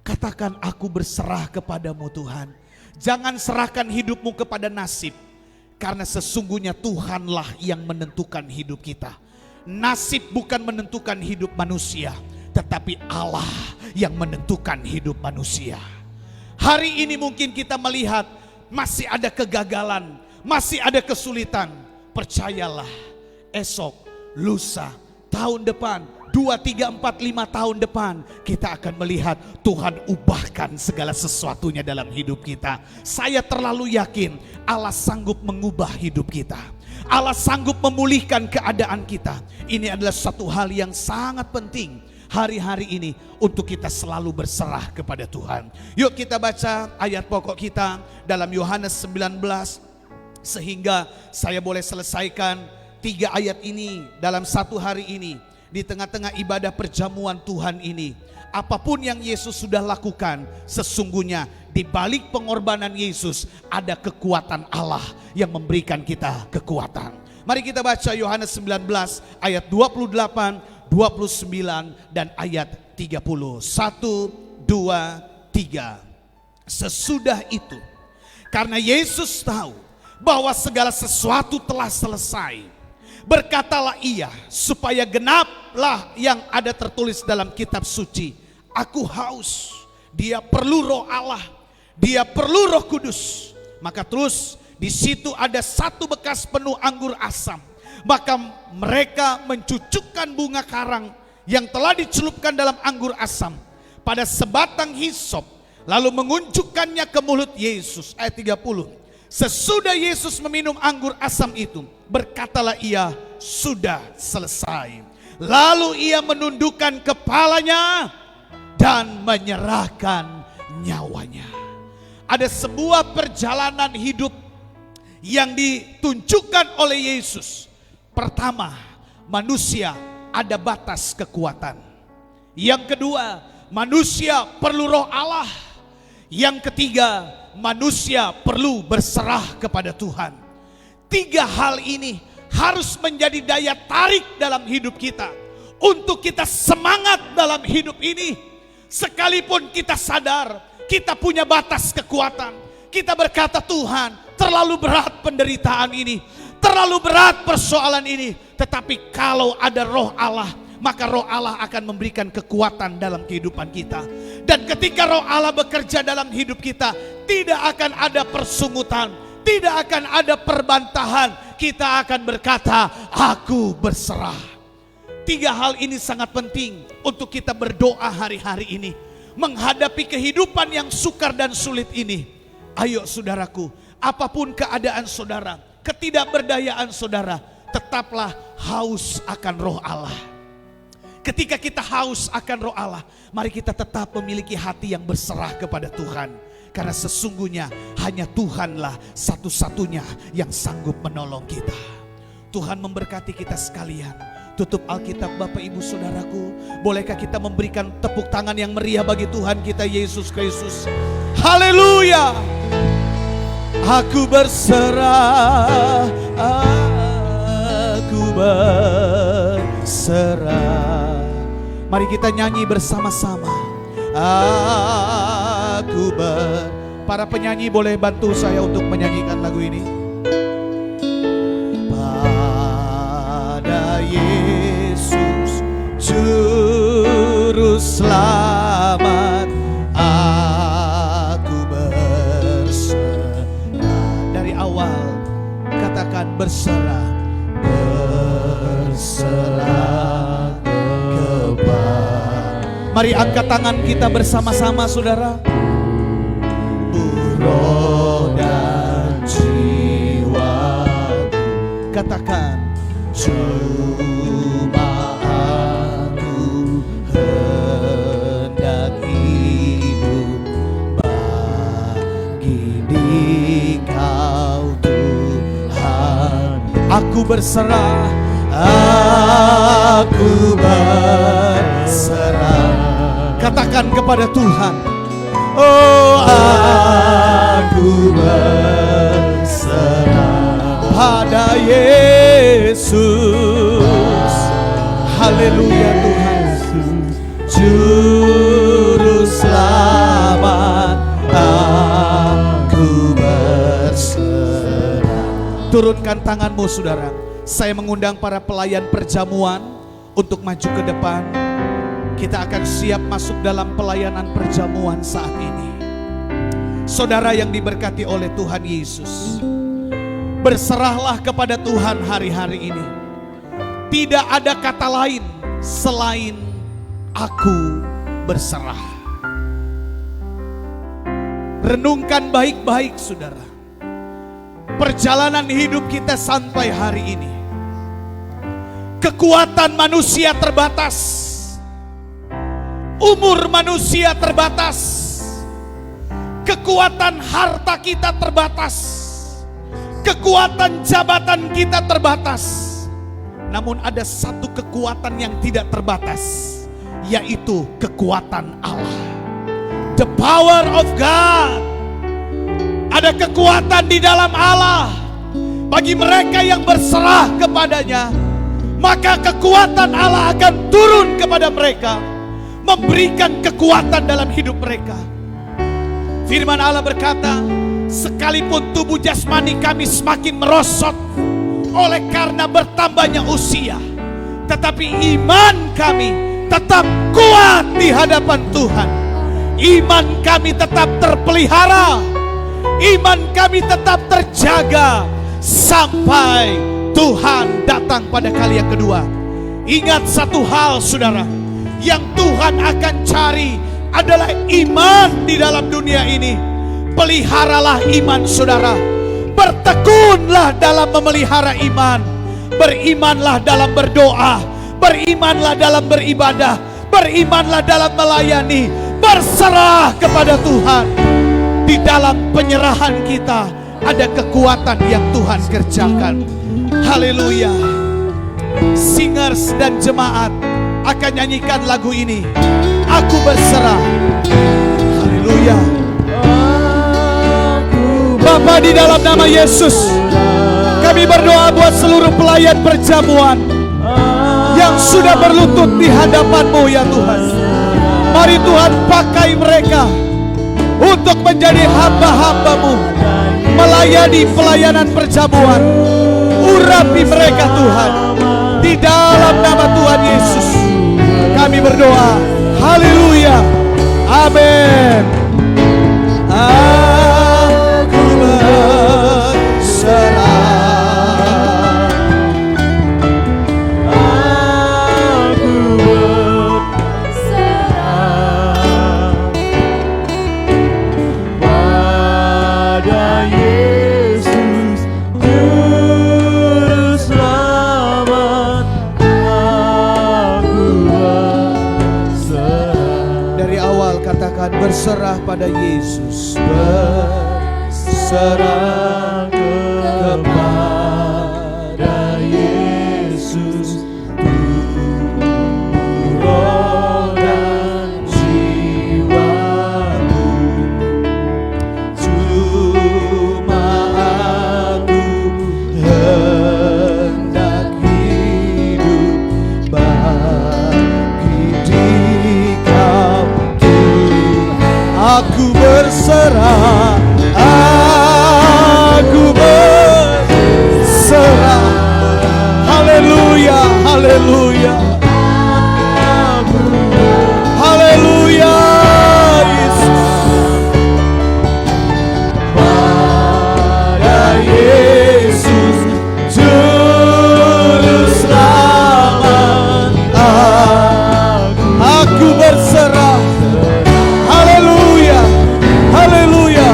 Katakan, aku berserah kepadamu Tuhan. Jangan serahkan hidupmu kepada nasib, karena sesungguhnya Tuhanlah yang menentukan hidup kita. Nasib bukan menentukan hidup manusia, tetapi Allah yang menentukan hidup manusia. Hari ini mungkin kita melihat masih ada kegagalan, masih ada kesulitan. Percayalah, esok, lusa, tahun depan, 2, 3, 4, 5 tahun depan, kita akan melihat Tuhan ubahkan segala sesuatunya dalam hidup kita. Saya terlalu yakin Allah sanggup mengubah hidup kita. Allah sanggup memulihkan keadaan kita. Ini adalah satu hal yang sangat penting hari-hari ini untuk kita selalu berserah kepada Tuhan. Yuk kita baca ayat pokok kita dalam Yohanes 19, sehingga saya boleh selesaikan 3 ayat ini dalam satu hari ini. Di tengah-tengah ibadah perjamuan Tuhan ini, apapun yang Yesus sudah lakukan, sesungguhnya di balik pengorbanan Yesus ada kekuatan Allah yang memberikan kita kekuatan. Mari kita baca Yohanes 19 ayat 28, 29 dan ayat 30. 1, 2, 3. Sesudah itu, karena Yesus tahu bahwa segala sesuatu telah selesai, berkatalah ia, supaya genaplah yang ada tertulis dalam kitab suci. Aku haus. Dia perlu roh Allah, dia perlu Roh Kudus. Maka terus di situ ada satu bekas penuh anggur asam. Maka mereka mencucukkan bunga karang yang telah dicelupkan dalam anggur asam pada sebatang hisop, lalu mengunjukkannya ke mulut Yesus. Ayat 30. Sesudah Yesus meminum anggur asam itu, berkatalah ia, sudah selesai. Lalu ia menundukkan kepalanya dan menyerahkan nyawanya. Ada sebuah perjalanan hidup yang ditunjukkan oleh Yesus. Pertama, manusia ada batas kekuatan. Yang kedua, manusia perlu roh Allah. Yang ketiga, manusia perlu berserah kepada Tuhan. 3 hal ini harus menjadi daya tarik dalam hidup kita, untuk kita semangat dalam hidup ini. Sekalipun kita sadar kita punya batas kekuatan, kita berkata, Tuhan, terlalu berat penderitaan ini, terlalu berat persoalan ini. Tetapi kalau ada roh Allah, maka roh Allah akan memberikan kekuatan dalam kehidupan kita. Dan ketika Roh Allah bekerja dalam hidup kita, tidak akan ada persungutan, tidak akan ada perbantahan. Kita akan berkata, aku berserah. 3 hal ini sangat penting untuk kita berdoa hari-hari ini. Menghadapi kehidupan yang sukar dan sulit ini. Ayo saudaraku, apapun keadaan saudara, ketidakberdayaan saudara, tetaplah haus akan Roh Allah. Ketika kita haus akan Roh Allah, mari kita tetap memiliki hati yang berserah kepada Tuhan. Karena sesungguhnya hanya Tuhanlah satu-satunya yang sanggup menolong kita. Tuhan memberkati kita sekalian. Tutup Alkitab Bapak Ibu Saudaraku. Bolehkah kita memberikan tepuk tangan yang meriah bagi Tuhan kita Yesus Kristus. Haleluya. Aku berserah, aku berserah. Mari kita nyanyi bersama-sama. Para penyanyi boleh bantu saya untuk menyanyikan lagu ini. Pada Yesus Juru Selamat aku berserah. Dari awal katakan berserah. Berserah kepada. Mari angkat tangan kita bersama-sama saudara. Roh dan jiwaku, katakan cuma aku hendak hidup bagi Dikau Tuhan. Aku berserah, aku berserah. Katakan kepada Tuhan, oh aku berserah pada Yesus. Haleluya Tuhan, Juru Selamat aku berserah. Turunkan tanganmu saudara. Saya mengundang para pelayan perjamuan untuk maju ke depan. Kita akan siap masuk dalam pelayanan perjamuan saat ini. Saudara yang diberkati oleh Tuhan Yesus, berserahlah kepada Tuhan hari-hari ini. Tidak ada kata lain selain aku berserah. Renungkan baik-baik saudara. Perjalanan hidup kita sampai hari ini. Kekuatan manusia terbatas. Umur manusia terbatas. Kekuatan harta kita terbatas. Kekuatan jabatan kita terbatas. Namun ada satu kekuatan yang tidak terbatas, yaitu kekuatan Allah. The power of God. Ada kekuatan di dalam Allah. Bagi mereka yang berserah kepadanya, maka kekuatan Allah akan turun kepada mereka, memberikan kekuatan dalam hidup mereka. Firman Allah berkata, sekalipun tubuh jasmani kami semakin merosot oleh karena bertambahnya usia, tetapi iman kami tetap kuat di hadapan Tuhan. Iman kami tetap terpelihara, iman kami tetap terjaga sampai Tuhan datang pada kali yang kedua. Ingat satu hal saudara, yang Tuhan akan cari adalah iman di dalam dunia ini. Peliharalah iman saudara. Bertekunlah dalam memelihara iman. Berimanlah dalam berdoa. Berimanlah dalam beribadah. Berimanlah dalam melayani. Berserah kepada Tuhan. Di dalam penyerahan kita ada kekuatan yang Tuhan kerjakan. Haleluya. Singers dan jemaat akan nyanyikan lagu ini. Aku berserah. Haleluya. Bapa, di dalam nama Yesus, kami berdoa buat seluruh pelayan perjamuan yang sudah berlutut di hadapan-Mu ya Tuhan. Mari Tuhan pakai mereka untuk menjadi hamba-hamba-Mu, melayani pelayanan perjamuan. Urapi mereka Tuhan. Di dalam nama Tuhan Yesus kami berdoa. Haleluya. Amin. Aku berserah. Aku berserah pada Yesus Juru Selamat. Aku berserah. Dari awal katakan berserah pada Yesus. Berserah kepada Yesus, roh dan jiwaku. Cuma aku hendak hidup bagi Dikau Tuhan. Aku berserah, aku berserah. Haleluya, haleluya, haleluya, Yesus. Pada Yesus Juru Selamat, aku berserah. Haleluya, haleluya.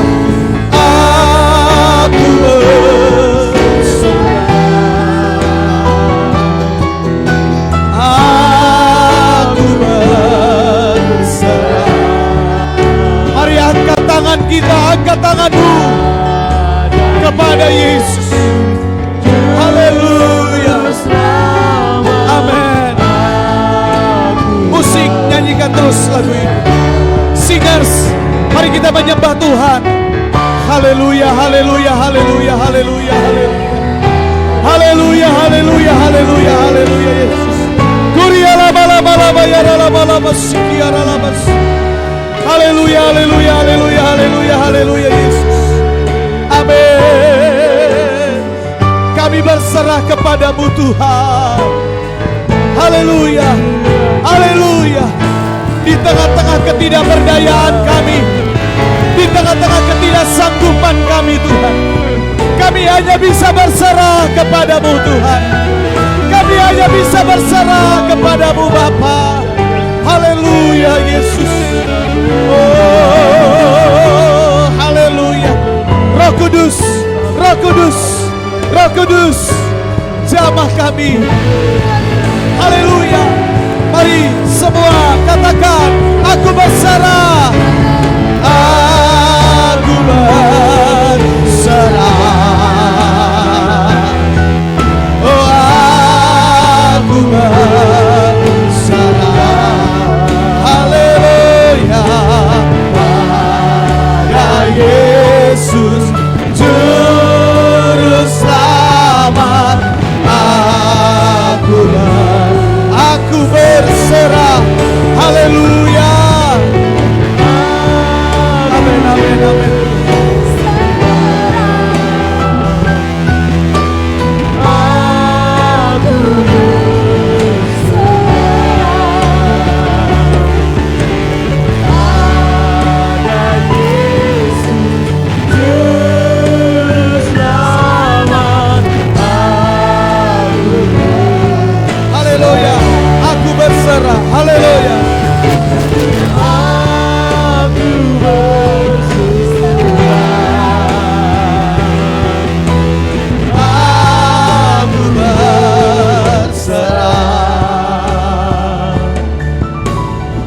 Aku berserah. Aku berserah. Mari angkat tangan kita, angkat tanganmu kepada Yesus. Haleluya. Amin. Musik, nyanyikan terus lagu ini. Singers, mari kita menyembah Tuhan. Haleluya, haleluya, haleluya, haleluya, haleluya. Haleluya, haleluya, haleluya, haleluya, Yesus. Kuria lama lama lama ya lama lama sikia lama. Haleluya, haleluya, haleluya, haleluya, haleluya, Yesus. Amin. Kami berserah kepadamu Tuhan. Haleluya, haleluya. Di tengah-tengah ketidakberdayaan kami, di tengah-tengah ketidaksanggupan kami Tuhan, kami hanya bisa berserah kepadamu Tuhan. Kami hanya bisa berserah kepadamu Bapa. Haleluya Yesus. Oh, haleluya. Roh Kudus, Roh Kudus, Roh Kudus, jamah kami. Haleluya. Mari semua katakan, aku berserah. Aku berserah. Oh, aku berserah. Haleluya. Pada Yesus Juru Selamat. Aku berserah. Haleluya. Amin, amin, amin. Haleluya. Aku berserah. Haleluya. Aku berserah. Aku berserah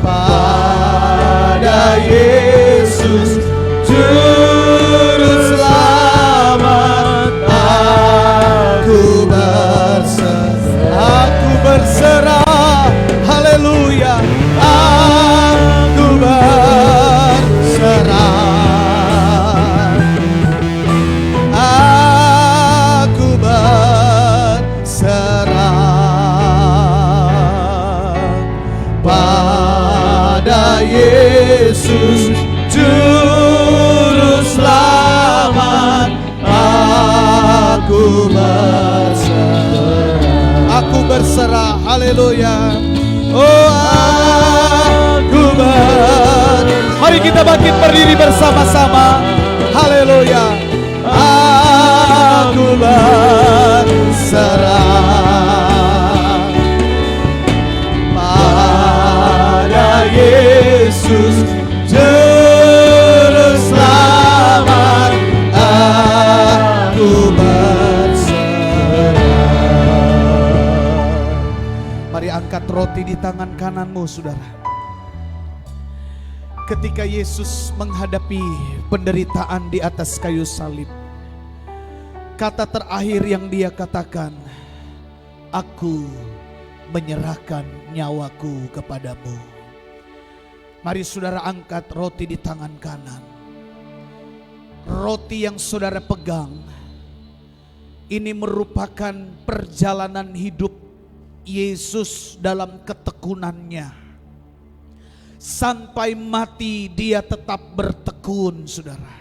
pada Yesus Juru Selamat. Aku berserah. Aku berserah. Haleluya. Aku berserah. Aku berserah pada Yesus Juru Selamat. Aku berserah. Aku berserah. Haleluya. Oh, aku berserah. Mari kita bangkit berdiri bersama-sama. Haleluya. Aku berserah pada Yesus Juru Selamat. Aku berserah. Mari angkat roti di tangan kananmu, saudara. Ketika Yesus menghadapi penderitaan di atas kayu salib, kata terakhir yang dia katakan, aku menyerahkan nyawaku kepadamu. Mari saudara angkat roti di tangan kanan. Roti yang saudara pegang ini merupakan perjalanan hidup Yesus dalam ketekunannya. Sampai mati dia tetap bertekun, saudara.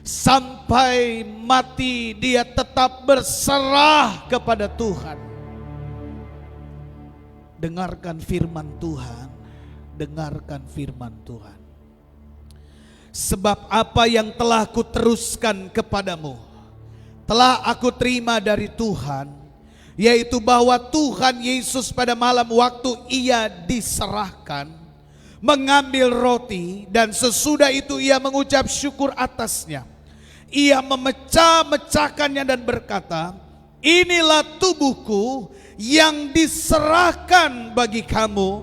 Sampai mati dia tetap berserah kepada Tuhan. Dengarkan firman Tuhan, dengarkan firman Tuhan. Sebab apa yang telah kuteruskan kepadamu telah aku terima dari Tuhan, yaitu bahwa Tuhan Yesus pada malam waktu ia diserahkan mengambil roti, dan sesudah itu ia mengucap syukur atasnya. Ia memecah-mecahkannya dan berkata, inilah tubuhku yang diserahkan bagi kamu.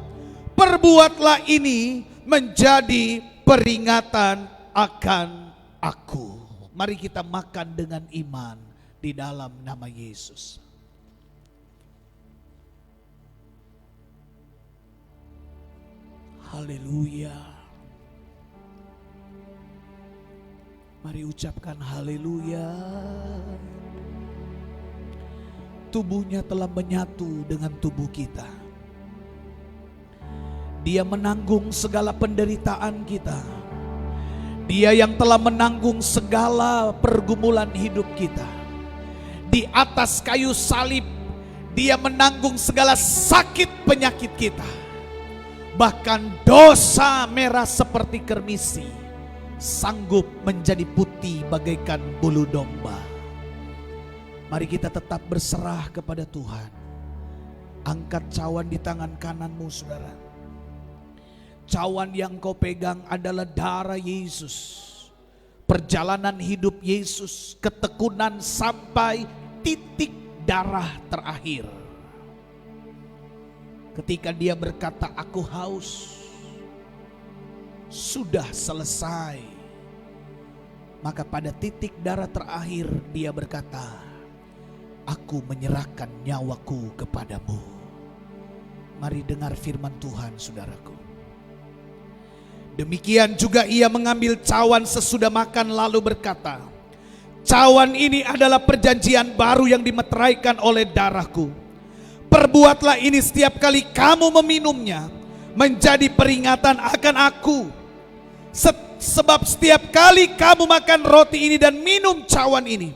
Perbuatlah ini menjadi peringatan akan aku. Mari kita makan dengan iman di dalam nama Yesus. Haleluya. Mari ucapkan haleluya. Tubuhnya telah menyatu dengan tubuh kita. Dia menanggung segala penderitaan kita. Dia yang telah menanggung segala pergumulan hidup kita. Di atas kayu salib, dia menanggung segala sakit penyakit kita. Bahkan dosa merah seperti kermisi sanggup menjadi putih bagaikan bulu domba. Mari kita tetap berserah kepada Tuhan. Angkat cawan di tangan kananmu, saudara. Cawan yang kau pegang adalah darah Yesus. Perjalanan hidup Yesus, ketekunan sampai titik darah terakhir. Ketika dia berkata, aku haus, sudah selesai. Maka pada titik darah terakhir dia berkata, aku menyerahkan nyawaku kepadamu. Mari dengar firman Tuhan, saudaraku. Demikian juga ia mengambil cawan sesudah makan lalu berkata, cawan ini adalah perjanjian baru yang dimeteraikan oleh darahku. Perbuatlah ini setiap kali kamu meminumnya menjadi peringatan akan aku. Sebab setiap kali kamu makan roti ini dan minum cawan ini,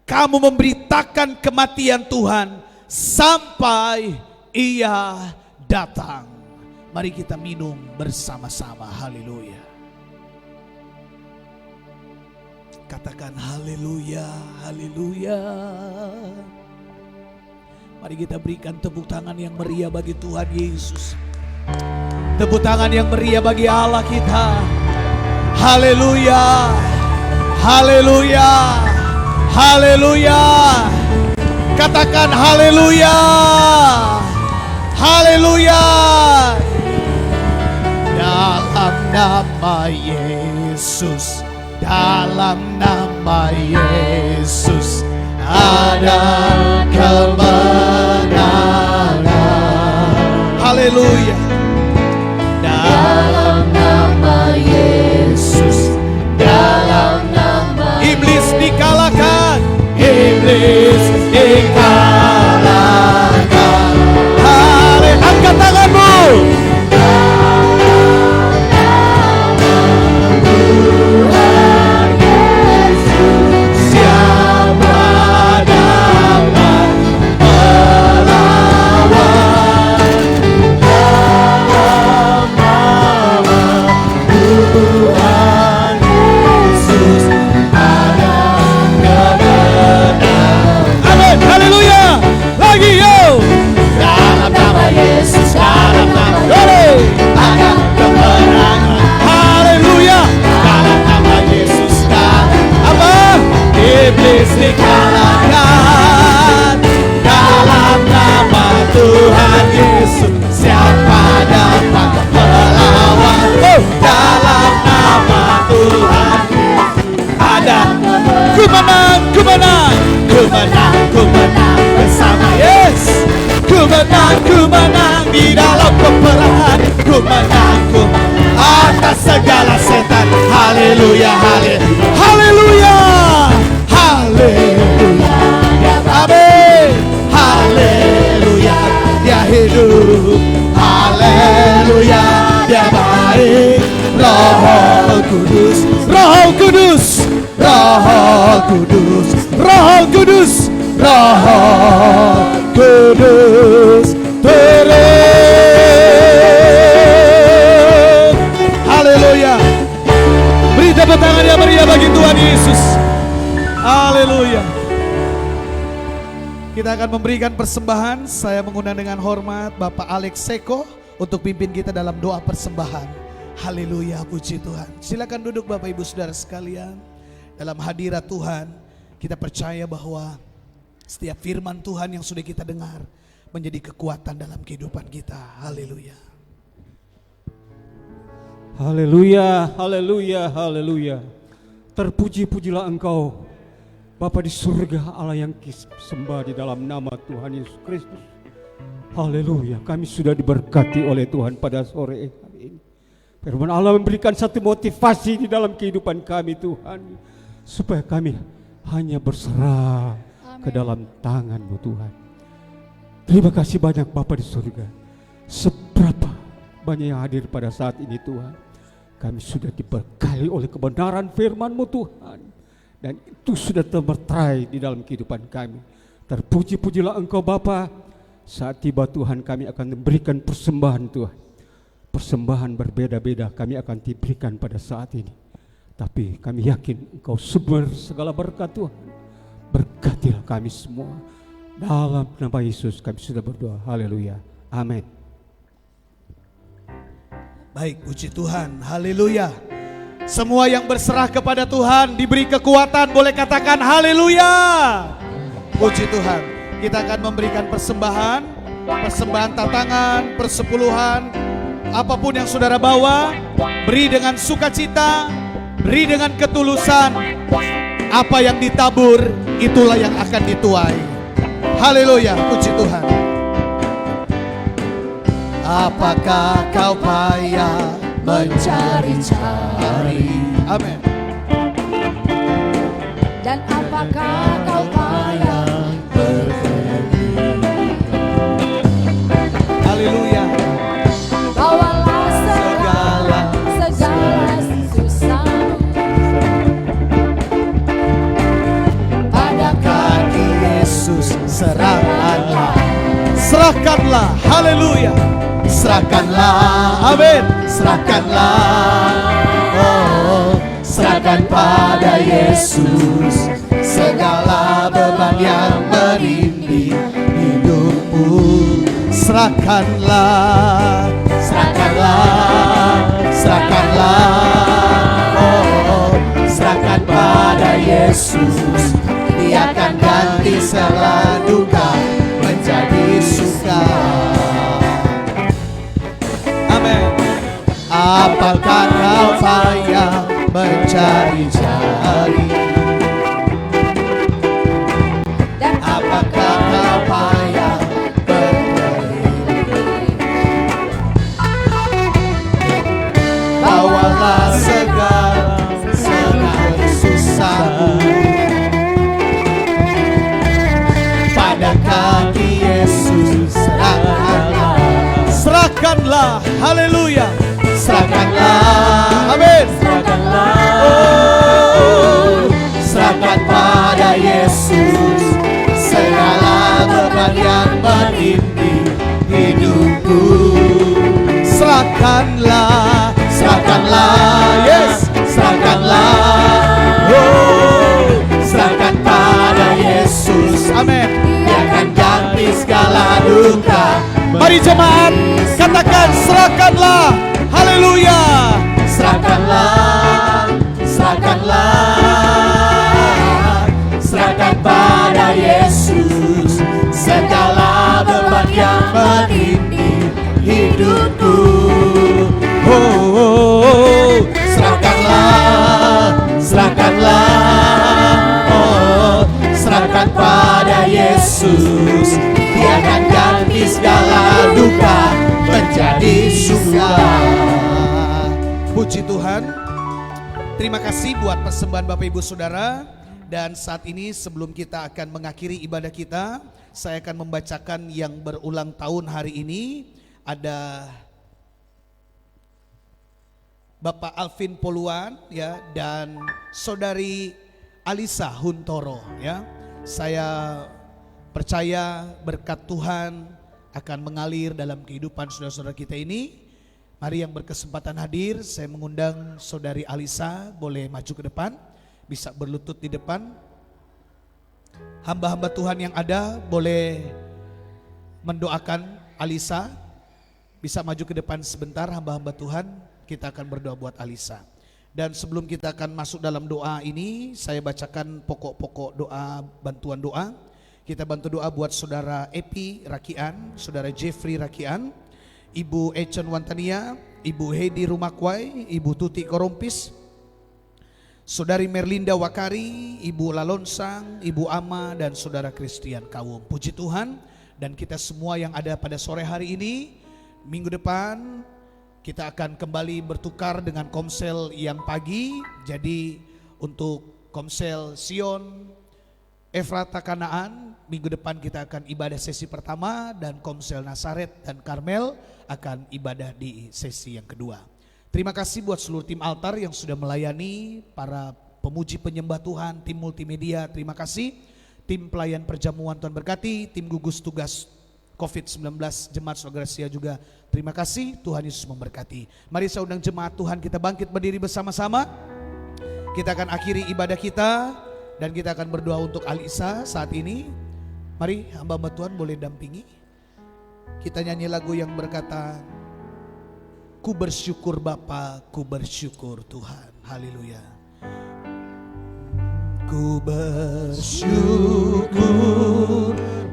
kamu memberitakan kematian Tuhan sampai ia datang. Mari kita minum bersama-sama. Haleluya. Katakan haleluya, haleluya. Mari kita berikan tepuk tangan yang meriah bagi Tuhan Yesus. Tepuk tangan yang meriah bagi Allah kita. Haleluya, haleluya, haleluya. Katakan haleluya, haleluya. Dalam nama Yesus, dalam nama Yesus ada kemenangan. Haleluya. Dalam nama Yesus, dalam nama iblis dikalahkan, iblis dikalahkan. Angkat tanganmu. kebenaran. Dalam nama Tuhan Yesus, siapa dapat melawan? Dalam nama Tuhan Yesus ada. Ku menang, ku menang, ku menang, ku menang bersama Yesus. Ku menang di dalam peperangan. Ku menang, ku atas segala setan. Haleluya, haleluya, haleluya, amin. Haleluya, dia hidup. Haleluya, dia baik. Roh Kudus, Roh Kudus, Roh Kudus, Roh Kudus, Roh Kudus turun. Haleluya. Beri tepuk tangan yang meriah bagi Tuhan Yesus. Haleluya. Kita akan memberikan persembahan. Saya mengundang dengan hormat Bapak Alex Seko untuk pimpin kita dalam doa persembahan. Haleluya, puji Tuhan. Silakan duduk Bapak Ibu Saudara sekalian. Dalam hadirat Tuhan, kita percaya bahwa setiap firman Tuhan yang sudah kita dengar menjadi kekuatan dalam kehidupan kita. Haleluya. Haleluya, haleluya, haleluya. Terpuji-pujilah Engkau, Bapa di surga, Allah yang sembah di dalam nama Tuhan Yesus Kristus. Haleluya, kami sudah diberkati oleh Tuhan pada sore hari ini. Firman Allah memberikan satu motivasi di dalam kehidupan kami Tuhan, supaya kami hanya berserah ke dalam tangan-Mu Tuhan. Terima kasih banyak Bapa di surga. Seberapa banyak yang hadir pada saat ini Tuhan, kami sudah diberkati oleh kebenaran firman-Mu Tuhan, dan itu sudah termeterai di dalam kehidupan kami. Terpuji-pujilah Engkau Bapa. Saat tiba Tuhan, kami akan memberikan persembahan Tuhan. Persembahan berbeda-beda kami akan diberikan pada saat ini. Tapi kami yakin Engkau sumber segala berkat Tuhan. Berkatilah kami semua. Dalam nama Yesus kami sudah berdoa. Haleluya. Amin. Baik, puji Tuhan. Haleluya. Semua yang berserah kepada Tuhan diberi kekuatan. Boleh katakan haleluya. Puji Tuhan. Kita akan memberikan persembahan. Persembahan tatangan, persepuluhan, apapun yang saudara bawa, beri dengan sukacita, beri dengan ketulusan. Apa yang ditabur, itulah yang akan dituai. Haleluya, puji Tuhan. Apakah kau payah mencari-cari? Amin. Dan apakah kau payah Haleluya. bawalah segala susahmu pada kaki Yesus, serahkanlah. Serahkanlah, haleluya. Serahkanlah, amin. Serahkanlah, oh, serahkan pada Yesus segala beban yang menindih hidupmu. Serahkanlah, serahkanlah, serahkanlah, oh, serahkan pada Yesus. Dia akan ganti segala duka menjadi suka. Amin. Apakah kau payah mencari-cari? dan Apakah kau payah bawalah segala susahmu pada kaki Yesus. Serahkanlah, serahkanlah, haleluya. Serahkanlah, amin. Serahkanlah, oh, serahkan pada Yesus segala beban yang menindih hidupku. Serahkanlah, serahkanlah, yes, serahkanlah, oh, serahkan pada Yesus, amin. Dia akan ganti segala duka. Mari jemaat katakan serahkanlah, haleluya. Serahkanlah, serahkanlah, serahkan pada Yesus. pada Yesus, Dia akan ganti segala duka menjadi suka. Puji Tuhan. Terima kasih buat persembahan Bapak Ibu Saudara. Dan saat ini sebelum kita akan mengakhiri ibadah kita, saya akan membacakan yang berulang tahun hari ini. Ada Bapak Alvin Poluan ya, dan Saudari Alisa Huntoro ya. Saya percaya berkat Tuhan akan mengalir dalam kehidupan saudara-saudara kita ini. Mari yang berkesempatan hadir, saya mengundang Saudari Alisa boleh maju ke depan, bisa berlutut di depan. Hamba-hamba Tuhan yang ada boleh mendoakan Alisa, bisa maju ke depan sebentar hamba-hamba Tuhan, kita akan berdoa buat Alisa. Dan sebelum kita akan masuk dalam doa ini, saya bacakan pokok-pokok doa, bantuan doa. Kita bantu doa buat Saudara Epi Rakian, Saudara Jeffrey Rakian, Ibu Ecen Wantania, Ibu Hedi Rumakwai, Ibu Tuti Korompis, Saudari Merlinda Wakari, Ibu Lalonsang, Ibu Ama, dan Saudara Christian Kawum. Puji Tuhan, dan kita semua yang ada pada sore hari ini, minggu depan kita akan kembali bertukar dengan komsel yang pagi. Jadi untuk komsel Sion, Efrata Kanaan, minggu depan kita akan ibadah sesi pertama, dan Komsel Nasaret dan Karmel akan ibadah di sesi yang kedua. Terima kasih buat seluruh tim altar yang sudah melayani, para pemuji penyembah Tuhan, tim multimedia, terima kasih. Tim pelayan perjamuan Tuhan berkati, tim gugus tugas COVID-19 Jemaat Saudara Gracia juga terima kasih, Tuhan Yesus memberkati. Mari saya undang jemaat Tuhan kita bangkit berdiri bersama-sama. Kita akan akhiri ibadah kita dan kita akan berdoa untuk Alisa saat ini. Mari hamba-hamba Tuhan boleh dampingi. Kita nyanyi lagu yang berkata, ku bersyukur Bapa, ku bersyukur Tuhan. Haleluya. Ku bersyukur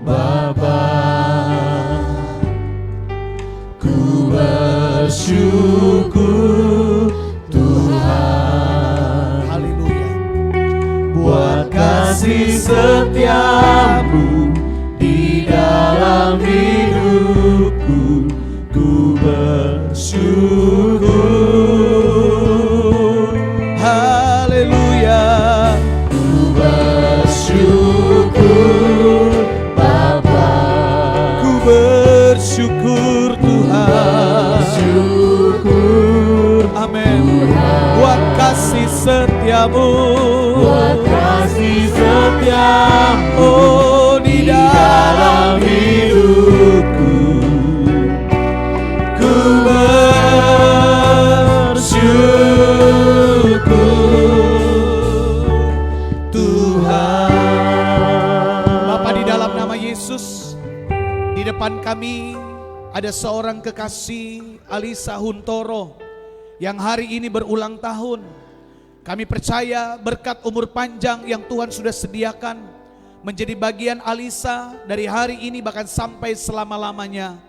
Bapa, ku bersyukur Tuhan. Haleluya. Buat kasih setiamu di dalam hidupku, ku bersyukur. Haleluya. Ku bersyukur Bapa, ku bersyukur Tuhan. Bersyukur, amin. Buat kasih setiamu, buat kasih setiamu, oh di dalam hidupku, ku bersyukur Tuhan. Bapa, di dalam nama Yesus, di depan kami ada seorang kekasih, Alisa Huntoro, yang hari ini berulang tahun. Kami percaya berkat umur panjang yang Tuhan sudah sediakan menjadi bagian Alisa dari hari ini bahkan sampai selama-lamanya.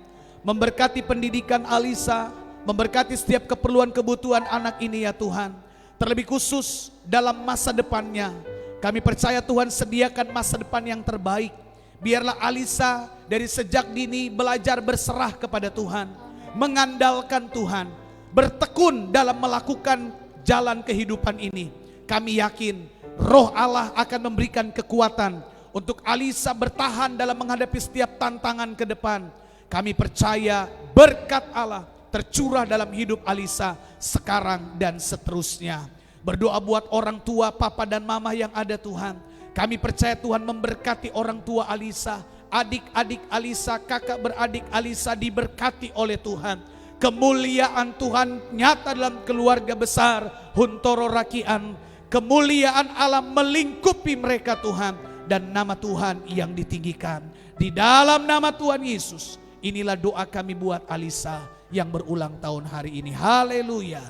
Memberkati pendidikan Alisa, memberkati setiap keperluan kebutuhan anak ini ya Tuhan. Terlebih khusus dalam masa depannya, kami percaya Tuhan sediakan masa depan yang terbaik. Biarlah Alisa dari sejak dini belajar berserah kepada Tuhan, mengandalkan Tuhan, bertekun dalam melakukan jalan kehidupan ini. Kami yakin Roh Allah akan memberikan kekuatan untuk Alisa bertahan dalam menghadapi setiap tantangan ke depan. Kami percaya berkat Allah tercurah dalam hidup Alisa sekarang dan seterusnya. Berdoa buat orang tua, papa dan mama yang ada Tuhan. Kami percaya Tuhan memberkati orang tua Alisa, adik-adik Alisa, kakak beradik Alisa diberkati oleh Tuhan. Kemuliaan Tuhan nyata dalam keluarga besar Huntoro Rakian. Kemuliaan Allah melingkupi mereka Tuhan, dan nama Tuhan yang ditinggikan. Di dalam nama Tuhan Yesus, inilah doa kami buat Alisa yang berulang tahun hari ini. Haleluya.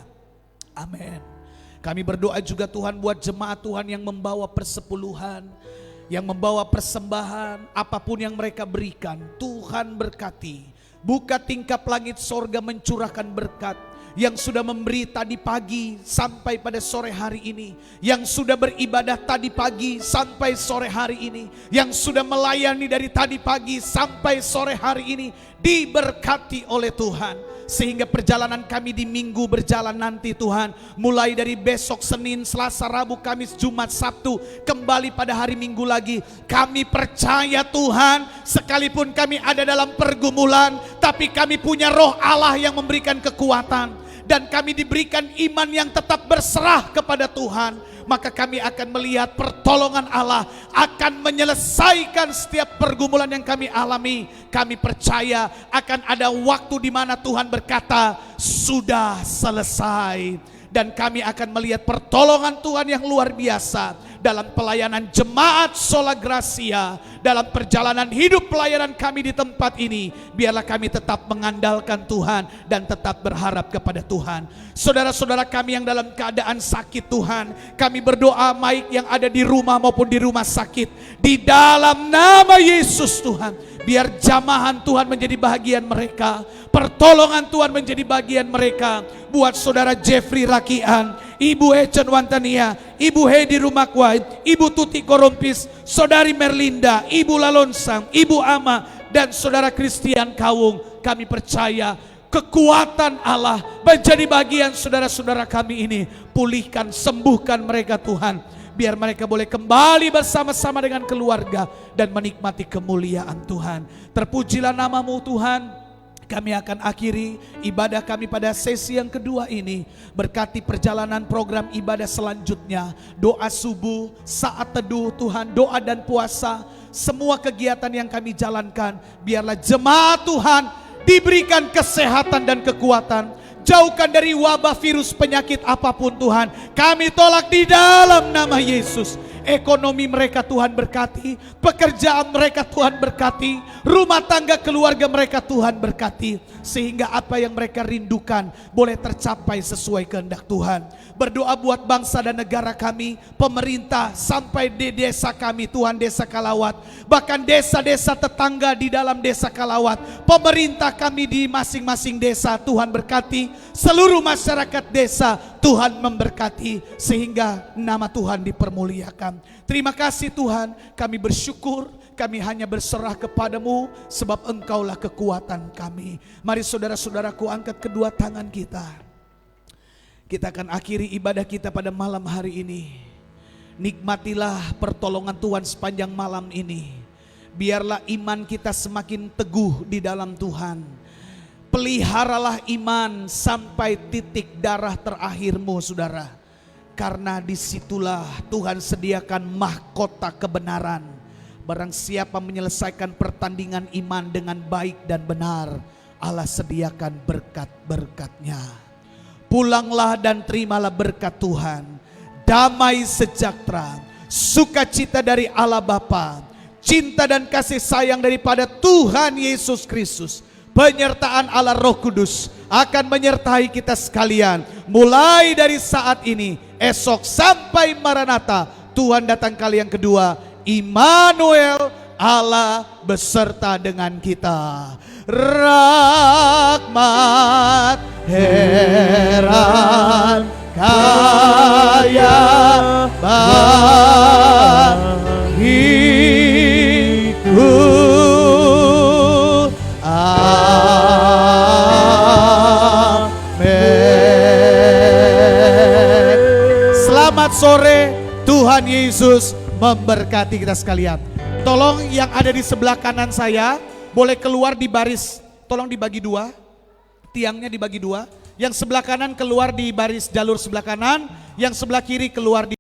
Amin. Kami berdoa juga Tuhan buat jemaat Tuhan yang membawa persepuluhan, yang membawa persembahan, apapun yang mereka berikan, Tuhan berkati. Buka tingkap langit sorga mencurahkan berkat. yang sudah memberi tadi pagi sampai pada sore hari ini, yang sudah beribadah tadi pagi sampai sore hari ini, yang sudah melayani dari tadi pagi sampai sore hari ini, diberkati oleh Tuhan. Sehingga perjalanan kami di minggu berjalan nanti Tuhan, mulai dari besok Senin, Selasa, Rabu, Kamis, Jumat, Sabtu, kembali pada hari Minggu lagi, kami percaya Tuhan, sekalipun kami ada dalam pergumulan, tapi kami punya Roh Allah yang memberikan kekuatan. Dan kami diberikan iman yang tetap berserah kepada Tuhan, maka kami akan melihat pertolongan Allah akan menyelesaikan setiap pergumulan yang kami alami. Kami percaya akan ada waktu di mana Tuhan berkata, sudah selesai. Dan kami akan melihat pertolongan Tuhan yang luar biasa dalam pelayanan jemaat Sola Gracia, dalam perjalanan hidup pelayanan kami di tempat ini. Biarlah kami tetap mengandalkan Tuhan dan tetap berharap kepada Tuhan. Saudara-saudara kami yang dalam keadaan sakit Tuhan, kami berdoa baik yang ada di rumah maupun di rumah sakit, di dalam nama Yesus Tuhan, biar jamahan Tuhan menjadi bahagian mereka, pertolongan Tuhan menjadi bagian mereka. Buat saudara Jeffrey Rakian, Ibu Ecen Wantania, Ibu Hedi Rumakwai, Ibu Tuti Korompis, Saudari Merlinda, Ibu Lalonsang, Ibu Ama, dan Saudara Christian Kawung, kami percaya kekuatan Allah menjadi bagian saudara-saudara kami ini. Pulihkan, sembuhkan mereka Tuhan, biar mereka boleh kembali bersama-sama dengan keluarga dan menikmati kemuliaan Tuhan. Terpujilah namamu Tuhan. Kami akan akhiri ibadah kami pada sesi yang kedua ini. Berkati perjalanan program ibadah selanjutnya. Doa subuh, saat teduh Tuhan, doa dan puasa. Semua kegiatan yang kami jalankan, biarlah jemaat Tuhan diberikan kesehatan dan kekuatan. Jauhkan dari wabah virus penyakit apapun Tuhan. Kami tolak di dalam nama Yesus. Ekonomi mereka Tuhan berkati, pekerjaan mereka Tuhan berkati, rumah tangga keluarga mereka Tuhan berkati, sehingga apa yang mereka rindukan boleh tercapai sesuai kehendak Tuhan. Berdoa buat bangsa dan negara kami, pemerintah, sampai di desa kami Tuhan, desa Kalawat, bahkan desa-desa tetangga di dalam desa Kalawat, pemerintah kami di masing-masing desa Tuhan berkati, seluruh masyarakat desa Tuhan memberkati, sehingga nama Tuhan dipermuliakan. Terima kasih Tuhan, kami bersyukur, kami hanya berserah kepadamu sebab Engkaulah kekuatan kami. Mari saudara-saudaraku angkat kedua tangan kita. Kita akan akhiri ibadah kita pada malam hari ini. Nikmatilah pertolongan Tuhan sepanjang malam ini. Biarlah iman kita semakin teguh di dalam Tuhan. Peliharalah iman sampai titik darah terakhirmu saudara. Karena disitulah Tuhan sediakan mahkota kebenaran. Barang siapa menyelesaikan pertandingan iman dengan baik dan benar, Allah sediakan berkat-berkatnya. Pulanglah dan terimalah berkat Tuhan. Damai sejahtera, sukacita dari Allah Bapa, cinta dan kasih sayang daripada Tuhan Yesus Kristus, penyertaan Allah Roh Kudus akan menyertai kita sekalian. Mulai dari saat ini, esok sampai Maranatha, Tuhan datang kali yang kedua. Immanuel, Allah beserta dengan kita. Rahmat, heran, kaya, bagiku. Selamat sore, Tuhan Yesus memberkati kita sekalian. Tolong yang ada di sebelah kanan saya boleh keluar di baris, tolong dibagi dua, tiangnya dibagi dua. Yang sebelah kanan keluar di baris jalur sebelah kanan, yang sebelah kiri keluar di